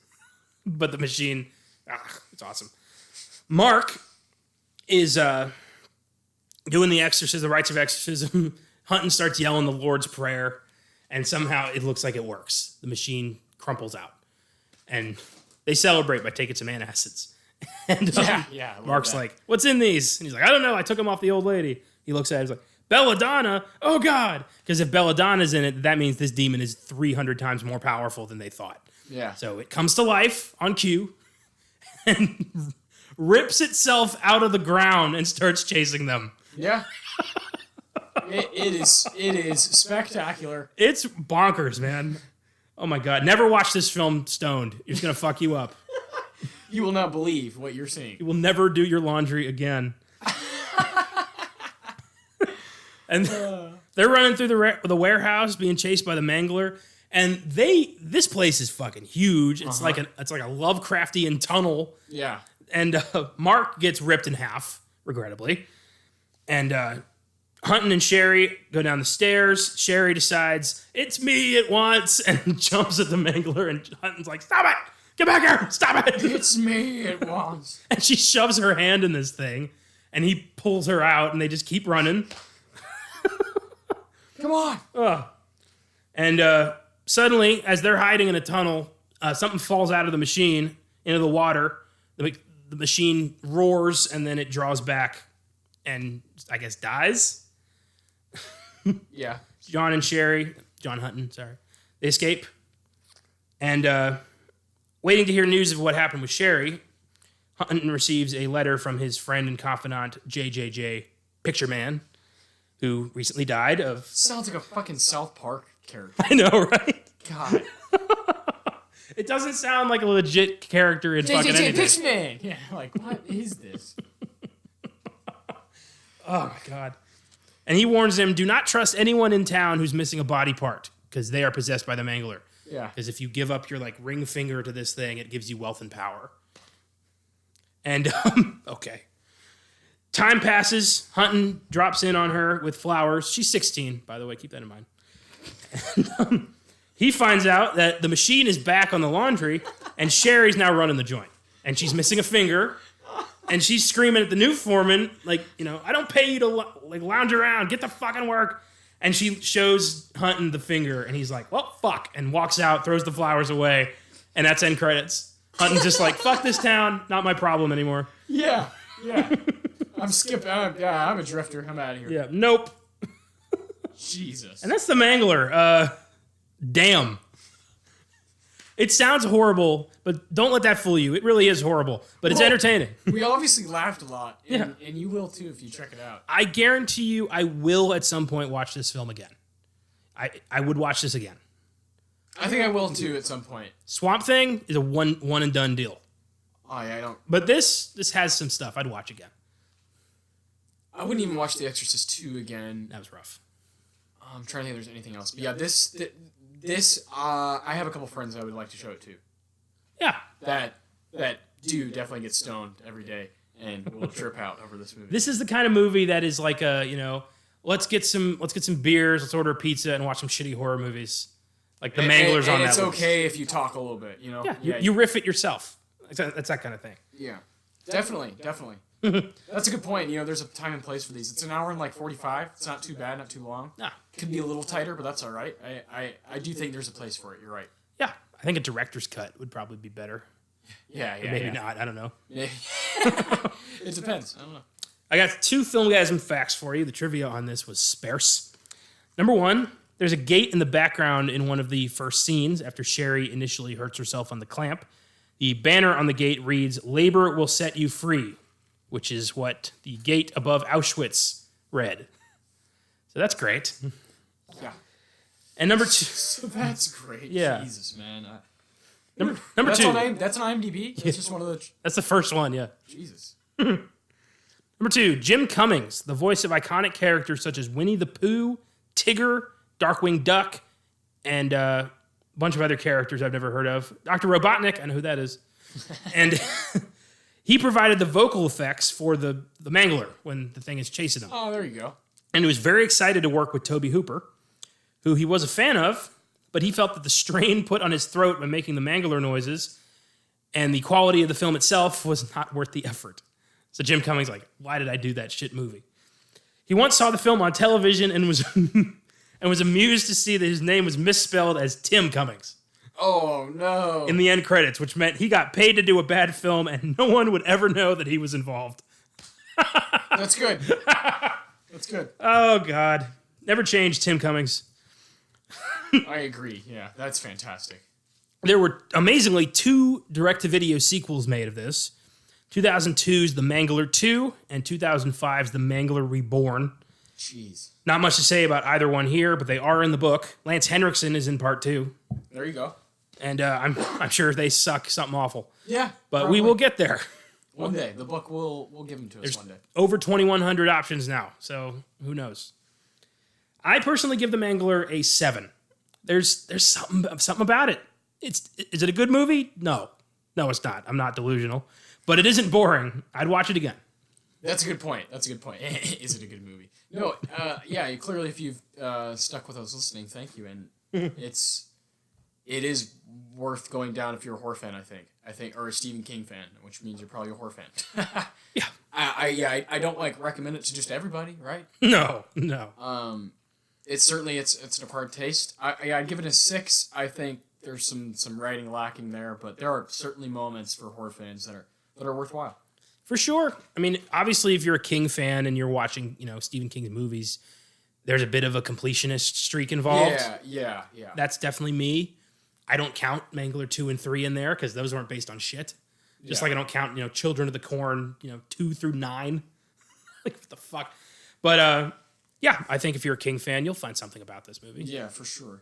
but the machine, it's awesome. Mark is doing the rites of exorcism. Hunton starts yelling the Lord's Prayer, and somehow it looks like it works. The machine crumples out, and they celebrate by taking some antacids. And Mark's like, "What's in these?" And he's like, "I don't know. I took them off the old lady." He looks at it, he's like, "Belladonna? Oh God!" Because if Belladonna's in it, that means this demon is 300 times more powerful than they thought. Yeah. So it comes to life on cue, and rips itself out of the ground and starts chasing them. Yeah. It is spectacular. It's bonkers, man. Oh my God. Never watch this film stoned. It's going to fuck you up. You will not believe what you're seeing. You will never do your laundry again. And they're running through the warehouse being chased by the Mangler. And this place is fucking huge. It's like a Lovecraftian tunnel. Yeah. And Mark gets ripped in half, regrettably. And Hunton and Sherry go down the stairs. Sherry decides, "It's me it wants," and jumps at the Mangler. And Hunton's like, "Stop it! Get back here! Stop it!" It's me it wants. And she shoves her hand in this thing. And he pulls her out. And they just keep running. Come on. And suddenly, as they're hiding in a tunnel, something falls out of the machine into the water. The machine roars, and then it draws back and, I guess, dies. Yeah. John Hutton, they escape. And waiting to hear news of what happened with Sherry, Hutton receives a letter from his friend and confidant, JJJ Picture Man, who recently died of... Sounds like a fucking South Park character. I know, right? God. It doesn't sound like a legit character in fucking anything. Picture Man! Yeah, like, what is this? Oh, my God. And he warns them, do not trust anyone in town who's missing a body part, because they are possessed by the Mangler. Yeah. Because if you give up your, like, ring finger to this thing, it gives you wealth and power. And, okay. Time passes. Hunton drops in on her with flowers. She's 16, by the way. Keep that in mind. And, he finds out that the machine is back on the laundry, and Sherry's now running the joint. And she's missing a finger. And she's screaming at the new foreman, like, "I don't pay you to lounge around. Get to fucking work." And she shows Hunton the finger, and he's like, "Well, fuck," and walks out, throws the flowers away, and that's end credits. Hunton's just like, "Fuck this town, not my problem anymore." Yeah. I'm skipping. I'm a drifter. I'm out of here. Yeah, nope. Jesus. And that's the Mangler. Damn. It sounds horrible, but don't let that fool you. It really is horrible, but it's entertaining. We obviously laughed a lot, and you will too if you check it out. I guarantee you I will at some point watch this film again. I would watch this again. I think I will too at some point. Swamp Thing is a one and done deal. Oh yeah, I don't. But this has some stuff I'd watch again. I wouldn't even watch The Exorcist 2 again. That was rough. I'm trying to think if there's anything else. But yeah, this I have a couple friends I would like to show it to. Yeah. That do definitely get stoned every day and will trip out over this movie. This is the kind of movie that is like let's get some beers, let's order a pizza and watch some shitty horror movies. Like the Mangler's on that. It's okay if you talk a little bit, Yeah, you riff it yourself. That's that kind of thing. Yeah. Definitely. That's a good point. There's a time and place for these. It's an hour and 45. It's not too bad, not too long. Nah. Could be a little tighter, but that's all right. I do think there's a place for it. You're right. Yeah. I think a director's cut would probably be better. Yeah. Maybe not. I don't know. Yeah. It depends. I don't know. I got 2 Filmgazm facts for you. The trivia on this was sparse. Number 1, There's a gate in the background in one of the first scenes after Sherry initially hurts herself on the clamp. The banner on the gate reads, "Labor will set you free," which is what the gate above Auschwitz read. So that's great. Yeah. And number 2. So that's great. Yeah. Jesus, man. Number that's 2. That's an IMDb? That's just one of the... That's the first one, yeah. Jesus. Number 2, Jim Cummings, the voice of iconic characters such as Winnie the Pooh, Tigger, Darkwing Duck, and a bunch of other characters I've never heard of. Dr. Robotnik, I know who that is. And he provided the vocal effects for the Mangler when the thing is chasing him. Oh, there you go. And he was very excited to work with Tobe Hooper, who he was a fan of, but he felt that the strain put on his throat when making the Mangler noises and the quality of the film itself was not worth the effort. So Jim Cummings like, why did I do that shit movie? He once saw the film on television and was and was amused to see that his name was misspelled as Tim Cummings. Oh, no. In the end credits, which meant he got paid to do a bad film and no one would ever know that he was involved. That's good. That's good. Oh, God. Never change, Tim Cummings. I agree. Yeah, that's fantastic. There were, amazingly, 2 direct-to-video sequels made of this. 2002's The Mangler 2 and 2005's The Mangler Reborn. Jeez. Not much to say about either one here, but they are in the book. Lance Henriksen is in part 2. There you go. And I'm sure they suck something awful. Yeah. But probably. we will get there. One day. The book will give them to us one day. Over 2,100 options now, so who knows? I personally give The Mangler a 7. There's something about it. Is it a good movie? No, it's not. I'm not delusional, but it isn't boring. I'd watch it again. That's a good point. Is it a good movie? No. Yeah. Clearly, if you've stuck with us listening, thank you. And it is worth going down if you're a horror fan. I think, or a Stephen King fan, which means you're probably a horror fan. Yeah. I don't recommend it to just everybody, right? No. It's certainly it's an acquired taste. I'd give it a 6. I think there's some writing lacking there, but there are certainly moments for horror fans that are worthwhile. For sure. I mean, obviously, if you're a King fan and you're watching, Stephen King's movies, there's a bit of a completionist streak involved. Yeah. That's definitely me. I don't count Mangler 2 and 3 in there because those weren't based on shit. Just like I don't count, Children of the Corn, 2 through 9. Like, what the fuck? But, yeah, I think if you're a King fan, you'll find something about this movie. Yeah, for sure.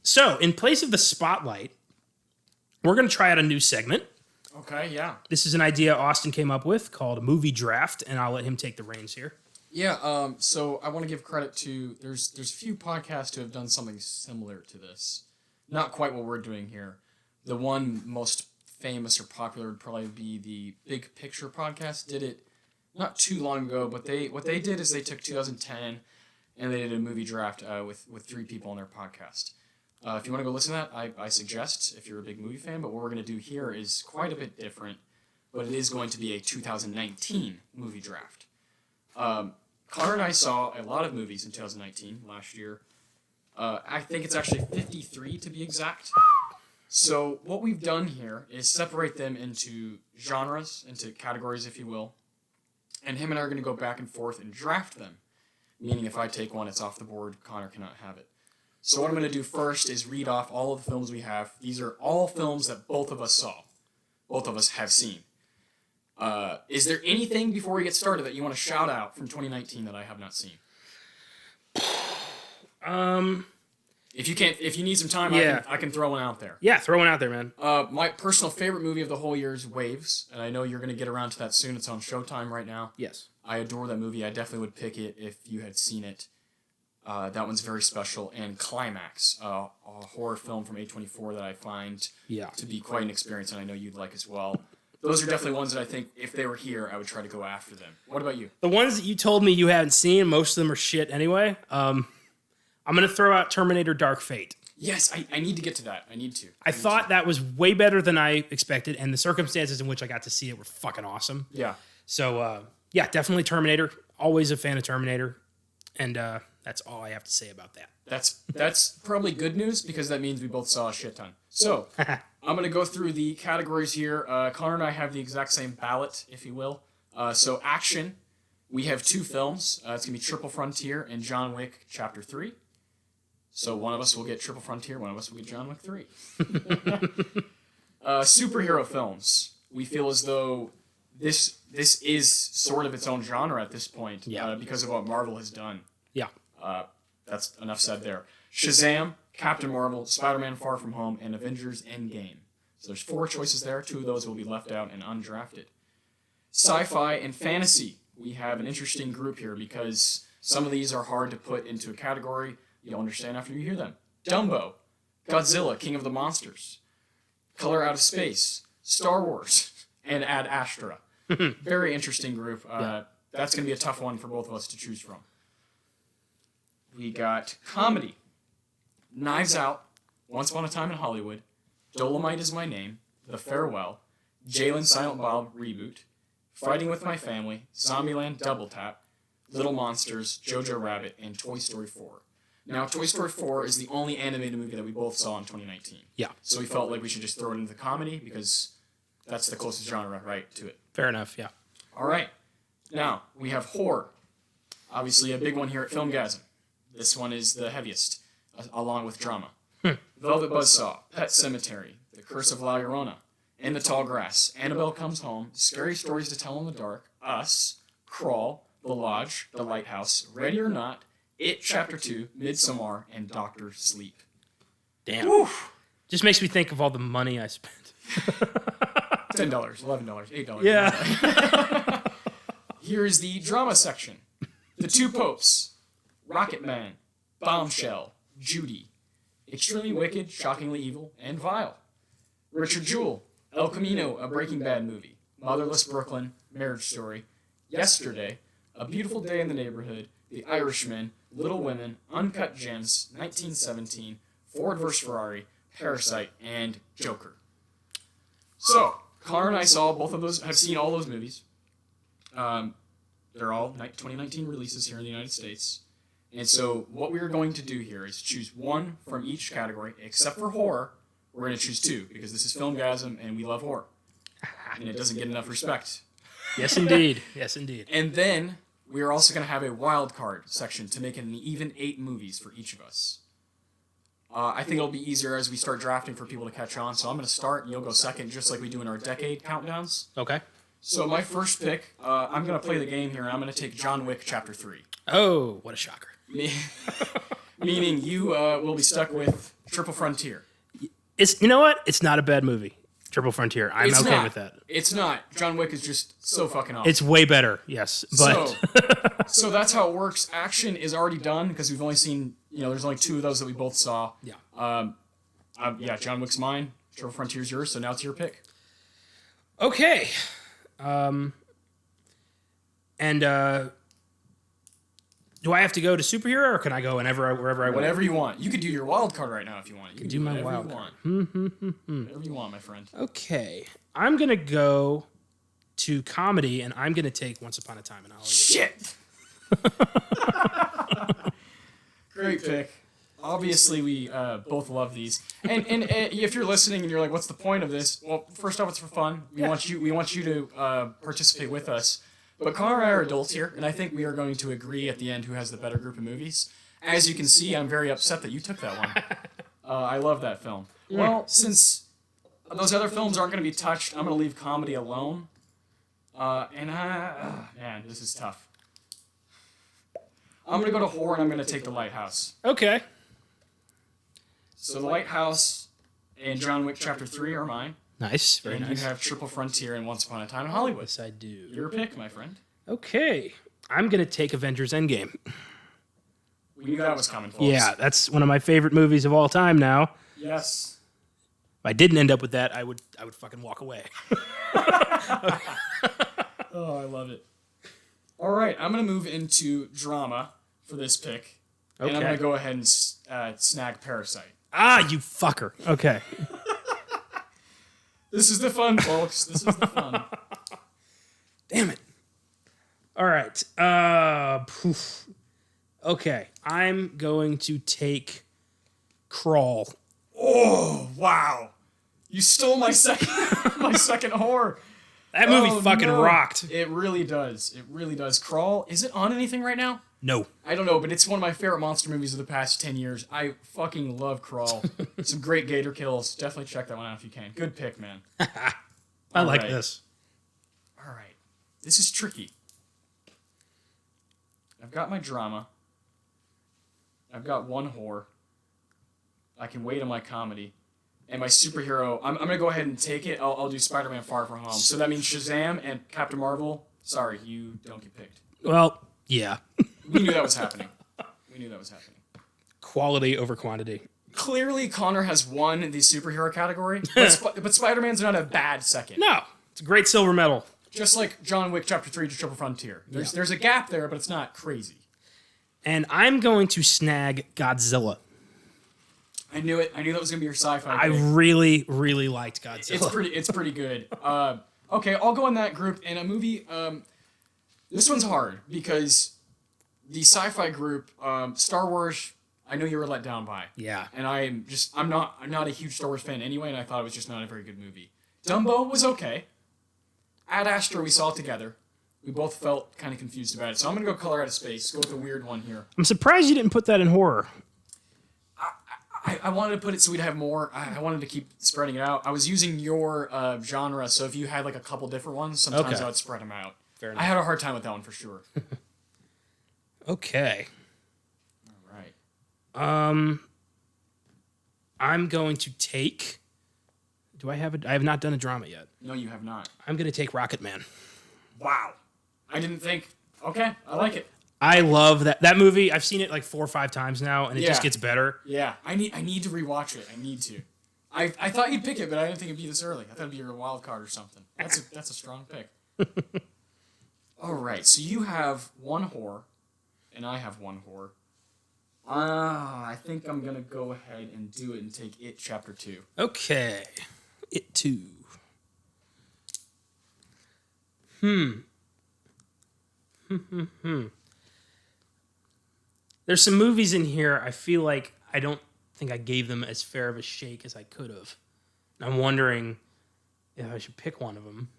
So, in place of the spotlight, we're going to try out a new segment. Okay, yeah. This is an idea Austin came up with called Movie Draft, and I'll let him take the reins here. Yeah, so I want to give credit to, there's a few podcasts who have done something similar to this. Not quite what we're doing here. The one most famous or popular would probably be the Big Picture podcast. Did it not too long ago, but what they did is they took 2010 and they did a movie draft with 3 people on their podcast. If you want to go listen to that, I suggest if you're a big movie fan, but what we're going to do here is quite a bit different, but it is going to be a 2019 movie draft. Connor and I saw a lot of movies in 2019, last year. I think it's actually 53 to be exact. So what we've done here is separate them into genres, into categories, if you will. And him and I are going to go back and forth and draft them. Meaning if I take one, it's off the board, Connor cannot have it. So what I'm going to do first is read off all of the films we have. These are all films that both of us saw. Both of us have seen. Is there anything before we get started that you want to shout out from 2019 that I have not seen? If you need some time, yeah. I can throw one out there. Yeah, throw one out there, man. My personal favorite movie of the whole year is Waves, and I know you're going to get around to that soon. It's on Showtime right now. Yes. I adore that movie. I definitely would pick it if you had seen it. That one's very special. And Climax, a horror film from A24 that I find to be quite an experience, and I know you'd like as well. Those are definitely ones that I think, if they were here, I would try to go after them. What about you? The ones that you told me you haven't seen, most of them are shit anyway. I'm going to throw out Terminator Dark Fate. Yes, I need to get to that. I need to. I thought that was way better than I expected, and the circumstances in which I got to see it were fucking awesome. Yeah. So, yeah, definitely Terminator. Always a fan of Terminator. And that's all I have to say about that. That's probably good news because that means we both saw a shit ton. So, I'm going to go through the categories here. Connor and I have the exact same ballot, if you will. So, action, We have 2 films. It's going to be Triple Frontier and John Wick Chapter 3. So one of us will get Triple Frontier, one of us will get John Wick 3. Superhero films. We feel as though this is sort of its own genre at this point because of what Marvel has done. Yeah. That's enough said there. Shazam, Captain Marvel, Spider-Man Far From Home, and Avengers Endgame. So there's 4 choices there. 2 of those will be left out and undrafted. Sci-fi and fantasy. We have an interesting group here because some of these are hard to put into a category. You'll understand after you hear them. Dumbo, Godzilla, King of the Monsters, Color Out of Space, Star Wars, and Ad Astra. Very interesting group. That's going to be a tough one for both of us to choose from. We got comedy. Knives Out, Once Upon a Time in Hollywood, Dolomite Is My Name, The Farewell, Jalen Silent Bob Reboot, Fighting With My Family, Zombieland Double Tap, Little Monsters, Jojo Rabbit, and Toy Story 4. Now, Toy Story 4 is the only animated movie that we both saw in 2019. Yeah. So we felt like we should just throw it into the comedy because that's the closest genre, right, to it. Fair enough, yeah. All right. Now, we have horror. Obviously, a big one here at Filmgazm. This one is the heaviest, along with drama. Velvet Buzzsaw, Pet Sematary, The Curse of La Llorona, In the Tall Grass, Annabelle Comes Home, Scary Stories to Tell in the Dark, Us, Crawl, The Lodge, The Lighthouse, Ready or Not, It Chapter 2, Midsommar, and Doctor Sleep. Damn. Oof. Just makes me think of all the money I spent. $10, $11, $8. Yeah. Here is the drama section. The Two Popes, Rocket Man, Bombshell, Judy, Extremely Wicked, Shockingly Evil, and Vile. Richard Jewell, El Camino, a Breaking Bad movie, Motherless Brooklyn, Marriage Story, Yesterday, A Beautiful Day in the Neighborhood, The Irishman, Little Women, Uncut Gems, 1917, Ford vs. Ferrari, Parasite, and Joker. So, Connor and I saw both of those, have seen all those movies. They're all 2019 releases here in the United States. And so what we're going to do here is choose one from each category, except for horror. We're going to choose 2, because this is Filmgazm, and we love horror. And it doesn't get enough respect. Yes, indeed. Yes, indeed. And then we are also going to have a wild card section to make it an even 8 movies for each of us. I think it'll be easier as we start drafting for people to catch on. So I'm going to start, and you'll go second, just like we do in our decade countdowns. Okay. So my first pick, I'm going to play the game here, and I'm going to take John Wick Chapter 3. Oh, what a shocker. Meaning you will be stuck with Triple Frontier. You know what? It's not a bad movie. Triple Frontier. I'm okay with that. It's not. John Wick is just so fucking awesome. It's way better, yes. But so that's how it works. Action is already done because we've only seen, there's only 2 of those that we both saw. Yeah. John Wick's mine. Triple Frontier's yours, so now it's your pick. Okay. Do I have to go to superhero, or can I go wherever I want? Whatever you want. You could do your wild card right now if you want. You can do my wild card. Whatever you want, my friend. Okay. I'm going to go to comedy, and I'm going to take Once Upon a Time in Hollywood. Shit! Great pick. Obviously, we both love these. And if you're listening and you're like, what's the point of this? Well, first off, it's for fun. We want you to participate with us. But Connor and I are adults here, and I think we are going to agree at the end who has the better group of movies. As you can see, I'm very upset that you took that one. I love that film. Well, since those other films aren't going to be touched, I'm going to leave comedy alone. Man, this is tough. I'm going to go to horror, and I'm going to take The Lighthouse. Okay. So The Lighthouse and John Wick Chapter 3 are mine. Nice, very nice. And you have Triple Frontier and Once Upon a Time in Hollywood. Yes, I do. Your pick, my friend. Okay. I'm going to take Avengers Endgame. We knew that was coming, folks. Yeah, that's one of my favorite movies of all time now. Yes. If I didn't end up with that, I would fucking walk away. Oh, I love it. All right, I'm going to move into drama for this pick. Okay. And I'm going to go ahead and snag Parasite. Ah, you fucker. Okay. This is the fun, folks. This is the fun. Damn it. All right. Okay. I'm going to take Crawl. Oh, wow. You stole my second horror. That movie fucking rocked. It really does. It really does. Crawl, is it on anything right now? No. I don't know, but it's one of my favorite monster movies of the past 10 years. I fucking love Crawl. Some great gator kills. Definitely check that one out if you can. Good pick, man. I like this. All right. This is tricky. I've got my drama. I've got one horror. I can wait on my comedy. And my superhero, I'm going to go ahead and take it. I'll do Spider-Man Far From Home. So that means Shazam and Captain Marvel. Sorry, you don't get picked. Well, yeah. We knew that was happening. Quality over quantity. Clearly, Connor has won the superhero category, but Spider-Man's not a bad second. No, it's a great silver medal. Just like John Wick Chapter 3 to Triple Frontier. There's a gap there, but it's not crazy. And I'm going to snag Godzilla. I knew it. I knew that was going to be your sci-fi I pick. really, really liked Godzilla. It's pretty good. Okay, I'll go in that group. And a movie, this one's hard because the sci-fi group, Star Wars, I know you were let down by. Yeah. And I'm not a huge Star Wars fan anyway, and I thought it was just not a very good movie. Dumbo was okay. Ad Astra, we saw it together. We both felt kind of confused about it. So I'm going to go Color Out of Space. Go with a weird one here. I'm surprised you didn't put that in horror. I wanted to put it so we'd have more. I wanted to keep spreading it out. I was using your genre, so if you had like a couple different ones, sometimes I would spread them out. Fair enough. I had a hard time with that one for sure. Okay. All right. I'm going to take... I have not done a drama yet. No, you have not. I'm going to take Rocket Man. Wow. I didn't think... Okay, I like it. I love that movie. I've seen it like 4 or 5 times now, and it just gets better. Yeah, I need to rewatch it. I need to. I thought you'd pick it, but I didn't think it'd be this early. I thought it'd be your wild card or something. That's a strong pick. All right, so you have one horror, and I have one horror. I think I'm gonna go ahead and do it and take It Chapter 2. Okay, It 2. There's some movies in here I feel like I don't think I gave them as fair of a shake as I could have. I'm wondering if I should pick one of them.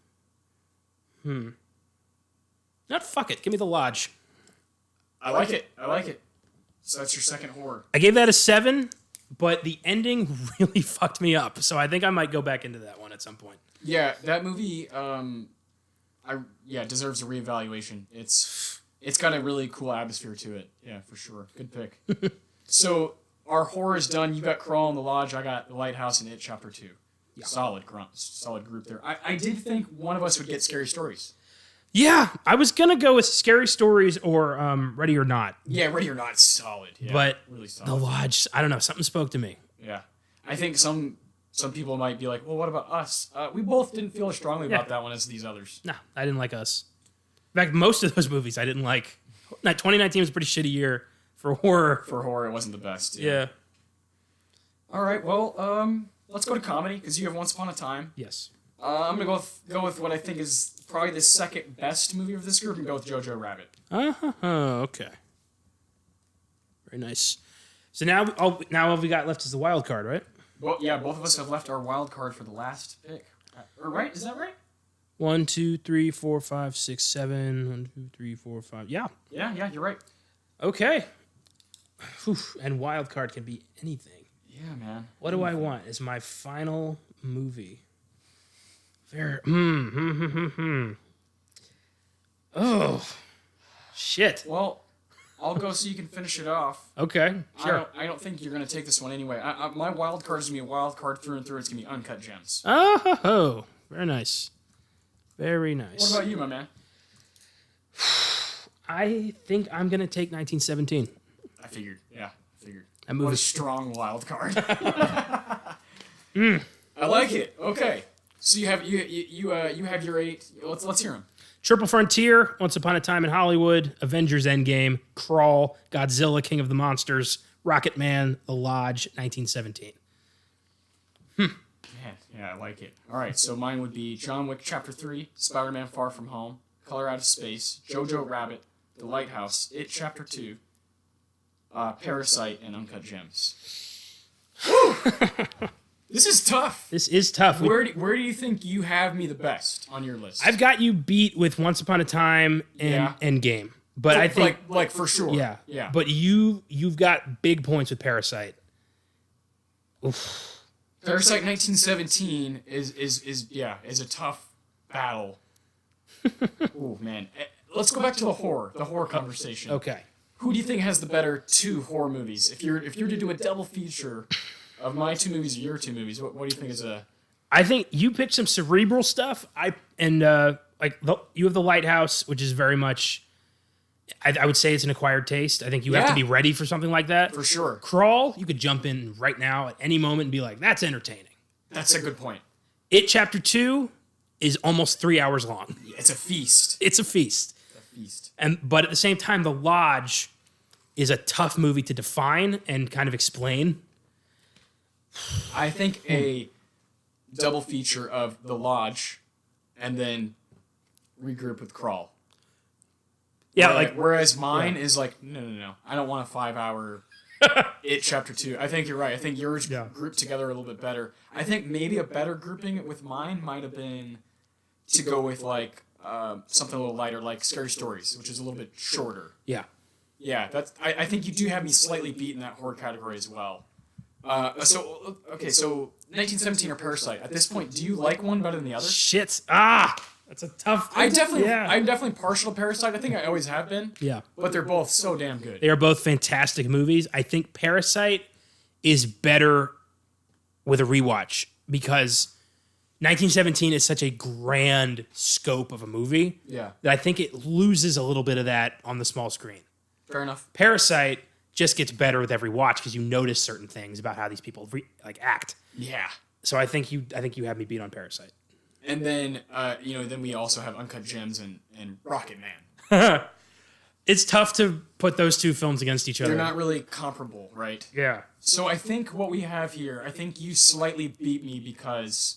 Not fuck it. Give me The Lodge. I like it. So that's your second horror. I gave that a 7, but the ending really fucked me up. So I think I might go back into that one at some point. Yeah, that movie deserves a reevaluation. It's got a really cool atmosphere to it. Yeah, for sure. Good pick. So our horror is done. You got Crawl in the Lodge. I got The Lighthouse and It Chapter 2. Yeah. Solid group there. I did think one of us would get Scary Stories. Yeah, I was going to go with Scary Stories or Ready or Not. Yeah, Ready or Not is solid. Yeah, but really solid. The Lodge, I don't know, something spoke to me. Yeah. I think some people might be like, well, what about Us? We both didn't feel as strongly about that one as these others. No, I didn't like Us. In fact, most of those movies I didn't like. 2019 was a pretty shitty year for horror. For horror, it wasn't the best. Yeah. All right, well, let's go to comedy, because you have Once Upon a Time. Yes. I'm going to go with what I think is probably the second best movie of this group and go with Jojo Rabbit. Okay. Very nice. So now all we got left is the wild card, right? Well, yeah, both of us have left our wild card for the last pick. Right? Is that right? 1, 2, 3, 4, 5, 6, 7. 1, 2, 3, 4, 5. Yeah. Yeah, you're right. Okay. Whew. And wild card can be anything. Yeah, man. What do I want as my final movie? Oh, shit. Well, I'll go so you can finish it off. Okay, sure. I don't think you're going to take this one anyway. My wild card is going to be a wild card through and through. It's going to be Uncut Gems. Oh, very nice. Very nice. What about you, my man? I think I'm going to take 1917. I figured. That movie. What a strong wild card. I like it. Okay. So you have your 8. Let's hear them. Triple Frontier, Once Upon a Time in Hollywood, Avengers Endgame, Crawl, Godzilla, King of the Monsters, Rocket Man, The Lodge, 1917. Yeah, I like it. All right, so mine would be John Wick Chapter 3, Spider-Man Far From Home, Color Out of Space, Jojo Rabbit, The Lighthouse, It Chapter 2, Parasite, and Uncut Gems. This is tough. This is tough. Where do you think you have me the best on your list? I've got you beat with Once Upon a Time and Endgame. But I think like for sure. Yeah. But you've got big points with Parasite. Oof. Parasite 1917 is a tough battle. Oh man. Let's go back to the horror conversation. Okay. Who do you think has the better two horror movies? If you're to do a double feature of my two movies or your two movies, what do you think is a... I think you picked some cerebral stuff. You have The Lighthouse, which is very much... I would say it's an acquired taste. I think you have to be ready for something like that. For sure. Crawl, you could jump in right now at any moment and be like, that's entertaining. That's a good point. It Chapter 2 is almost 3 hours long. It's a feast. It's a feast. Feast. But at the same time, The Lodge is a tough movie to define and kind of explain. I think a double feature of The Lodge and then regroup with Crawl. Yeah, whereas mine is like, no. I don't want a 5-hour It Chapter 2. I think you're right. I think yours grouped together a little bit better. I think maybe a better grouping with mine might have been to go with like something a little lighter, like Scary Stories, which is a little bit shorter. Yeah. Yeah, I think you do have me slightly beat in that horror category as well. So 1917 or Parasite. At this point, do you like one better than the other? Shit. That's a tough... I'm definitely partial to Parasite. I think I always have been. Yeah. But they're both so damn good. They are both fantastic movies. I think Parasite is better with a rewatch because 1917 is such a grand scope of a movie that I think it loses a little bit of that on the small screen. Fair enough. Parasite just gets better with every watch because you notice certain things about how these people act. Yeah. So I think you have me beat on Parasite. And then then we also have Uncut Gems and Rocket Man. It's tough to put those two films against each other. They're not really comparable, right? Yeah. So I think what we have here, I think you slightly beat me because,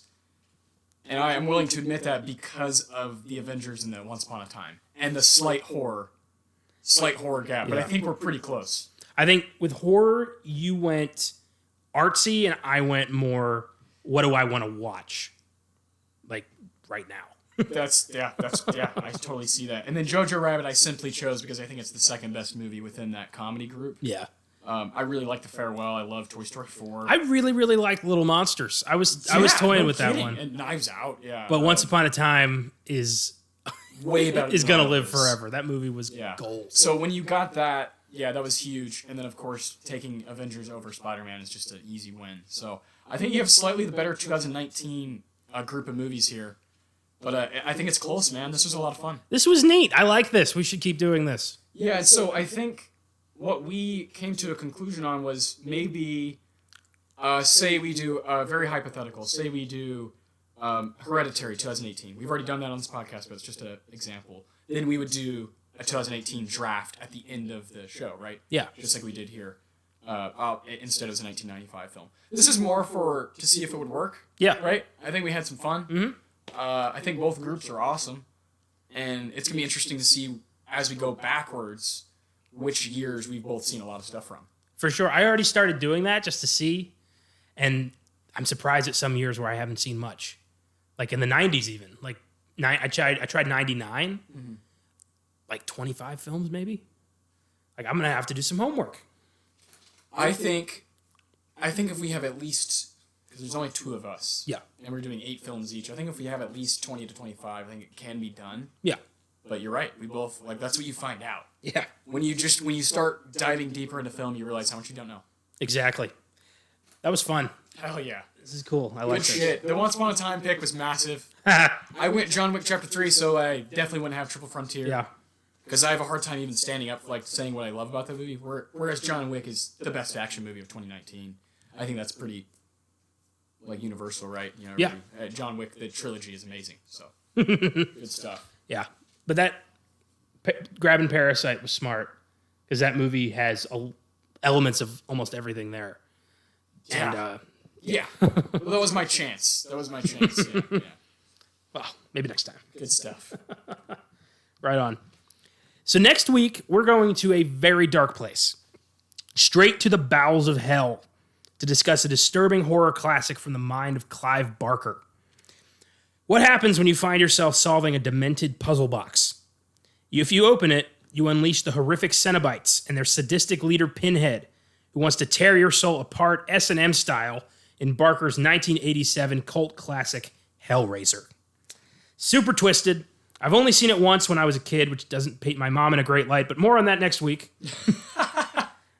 and I am willing to admit that because of the Avengers and the Once Upon a Time and the slight horror gap. But I think we're pretty close. I think with horror, you went artsy and I went more, what do I want to watch? Like right now. That's I totally see that. And then Jojo Rabbit I simply chose because I think it's the second best movie within that comedy group. Yeah. I really like The Farewell. I love Toy Story 4. I really, really like Little Monsters. I was toying with that one. And Knives Out, yeah. But Once Upon a Time is way better. Is gonna live forever. That movie was gold. So when you got that, that was huge. And then of course taking Avengers over Spider-Man is just an easy win. So I think you have slightly the better 2019 group of movies here. But I think it's close, man. This was a lot of fun. This was neat. I like this. We should keep doing this. Yeah, so I think what we came to a conclusion on was maybe, say we do, very hypothetical, say we do Hereditary 2018. We've already done that on this podcast, but it's just an example. Then we would do a 2018 draft at the end of the show, right? Yeah. Just like we did here. Instead of a 1995 film. This is more to see if it would work. Yeah. Right? I think we had some fun. Mm-hmm. I think both groups are awesome. And it's going to be interesting to see, as we go backwards, which years we've both seen a lot of stuff from. For sure. I already started doing that just to see. And I'm surprised at some years where I haven't seen much. Like in the 90s even. Like I tried 99. Mm-hmm. Like 25 films maybe. Like I'm going to have to do some homework. I think if we have at least... Because there's only 2 of us. Yeah. And we're doing 8 films each. I think if we have at least 20 to 25, I think it can be done. Yeah. But you're right. We both, that's what you find out. Yeah. When you start diving deeper into film, you realize how much you don't know. Exactly. That was fun. Hell yeah. This is cool. I like this. Shit. The Once Upon a Time pick was massive. I went John Wick Chapter 3, so I definitely wouldn't have Triple Frontier. Yeah. Because I have a hard time even standing up, saying what I love about the movie. Whereas John Wick is the best action movie of 2019. I think that's pretty... universal, right? Yeah. John Wick, the trilogy is amazing. So good stuff. Yeah, but grabbing Parasite was smart because that movie has elements of almost everything there. Yeah. Well, that was my chance. Yeah. Well, maybe next time. Good stuff. Right on. So next week we're going to a very dark place, straight to the bowels of hell, to discuss a disturbing horror classic from the mind of Clive Barker. What happens when you find yourself solving a demented puzzle box? If you open it, you unleash the horrific Cenobites and their sadistic leader Pinhead, who wants to tear your soul apart S&M style in Barker's 1987 cult classic Hellraiser. Super twisted. I've only seen it once when I was a kid, which doesn't paint my mom in a great light, but more on that next week.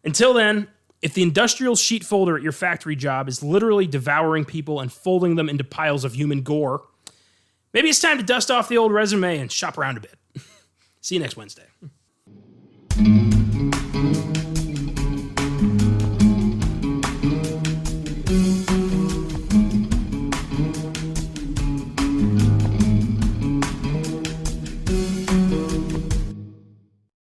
Until then, if the industrial sheet folder at your factory job is literally devouring people and folding them into piles of human gore, maybe it's time to dust off the old resume and shop around a bit. See you next Wednesday.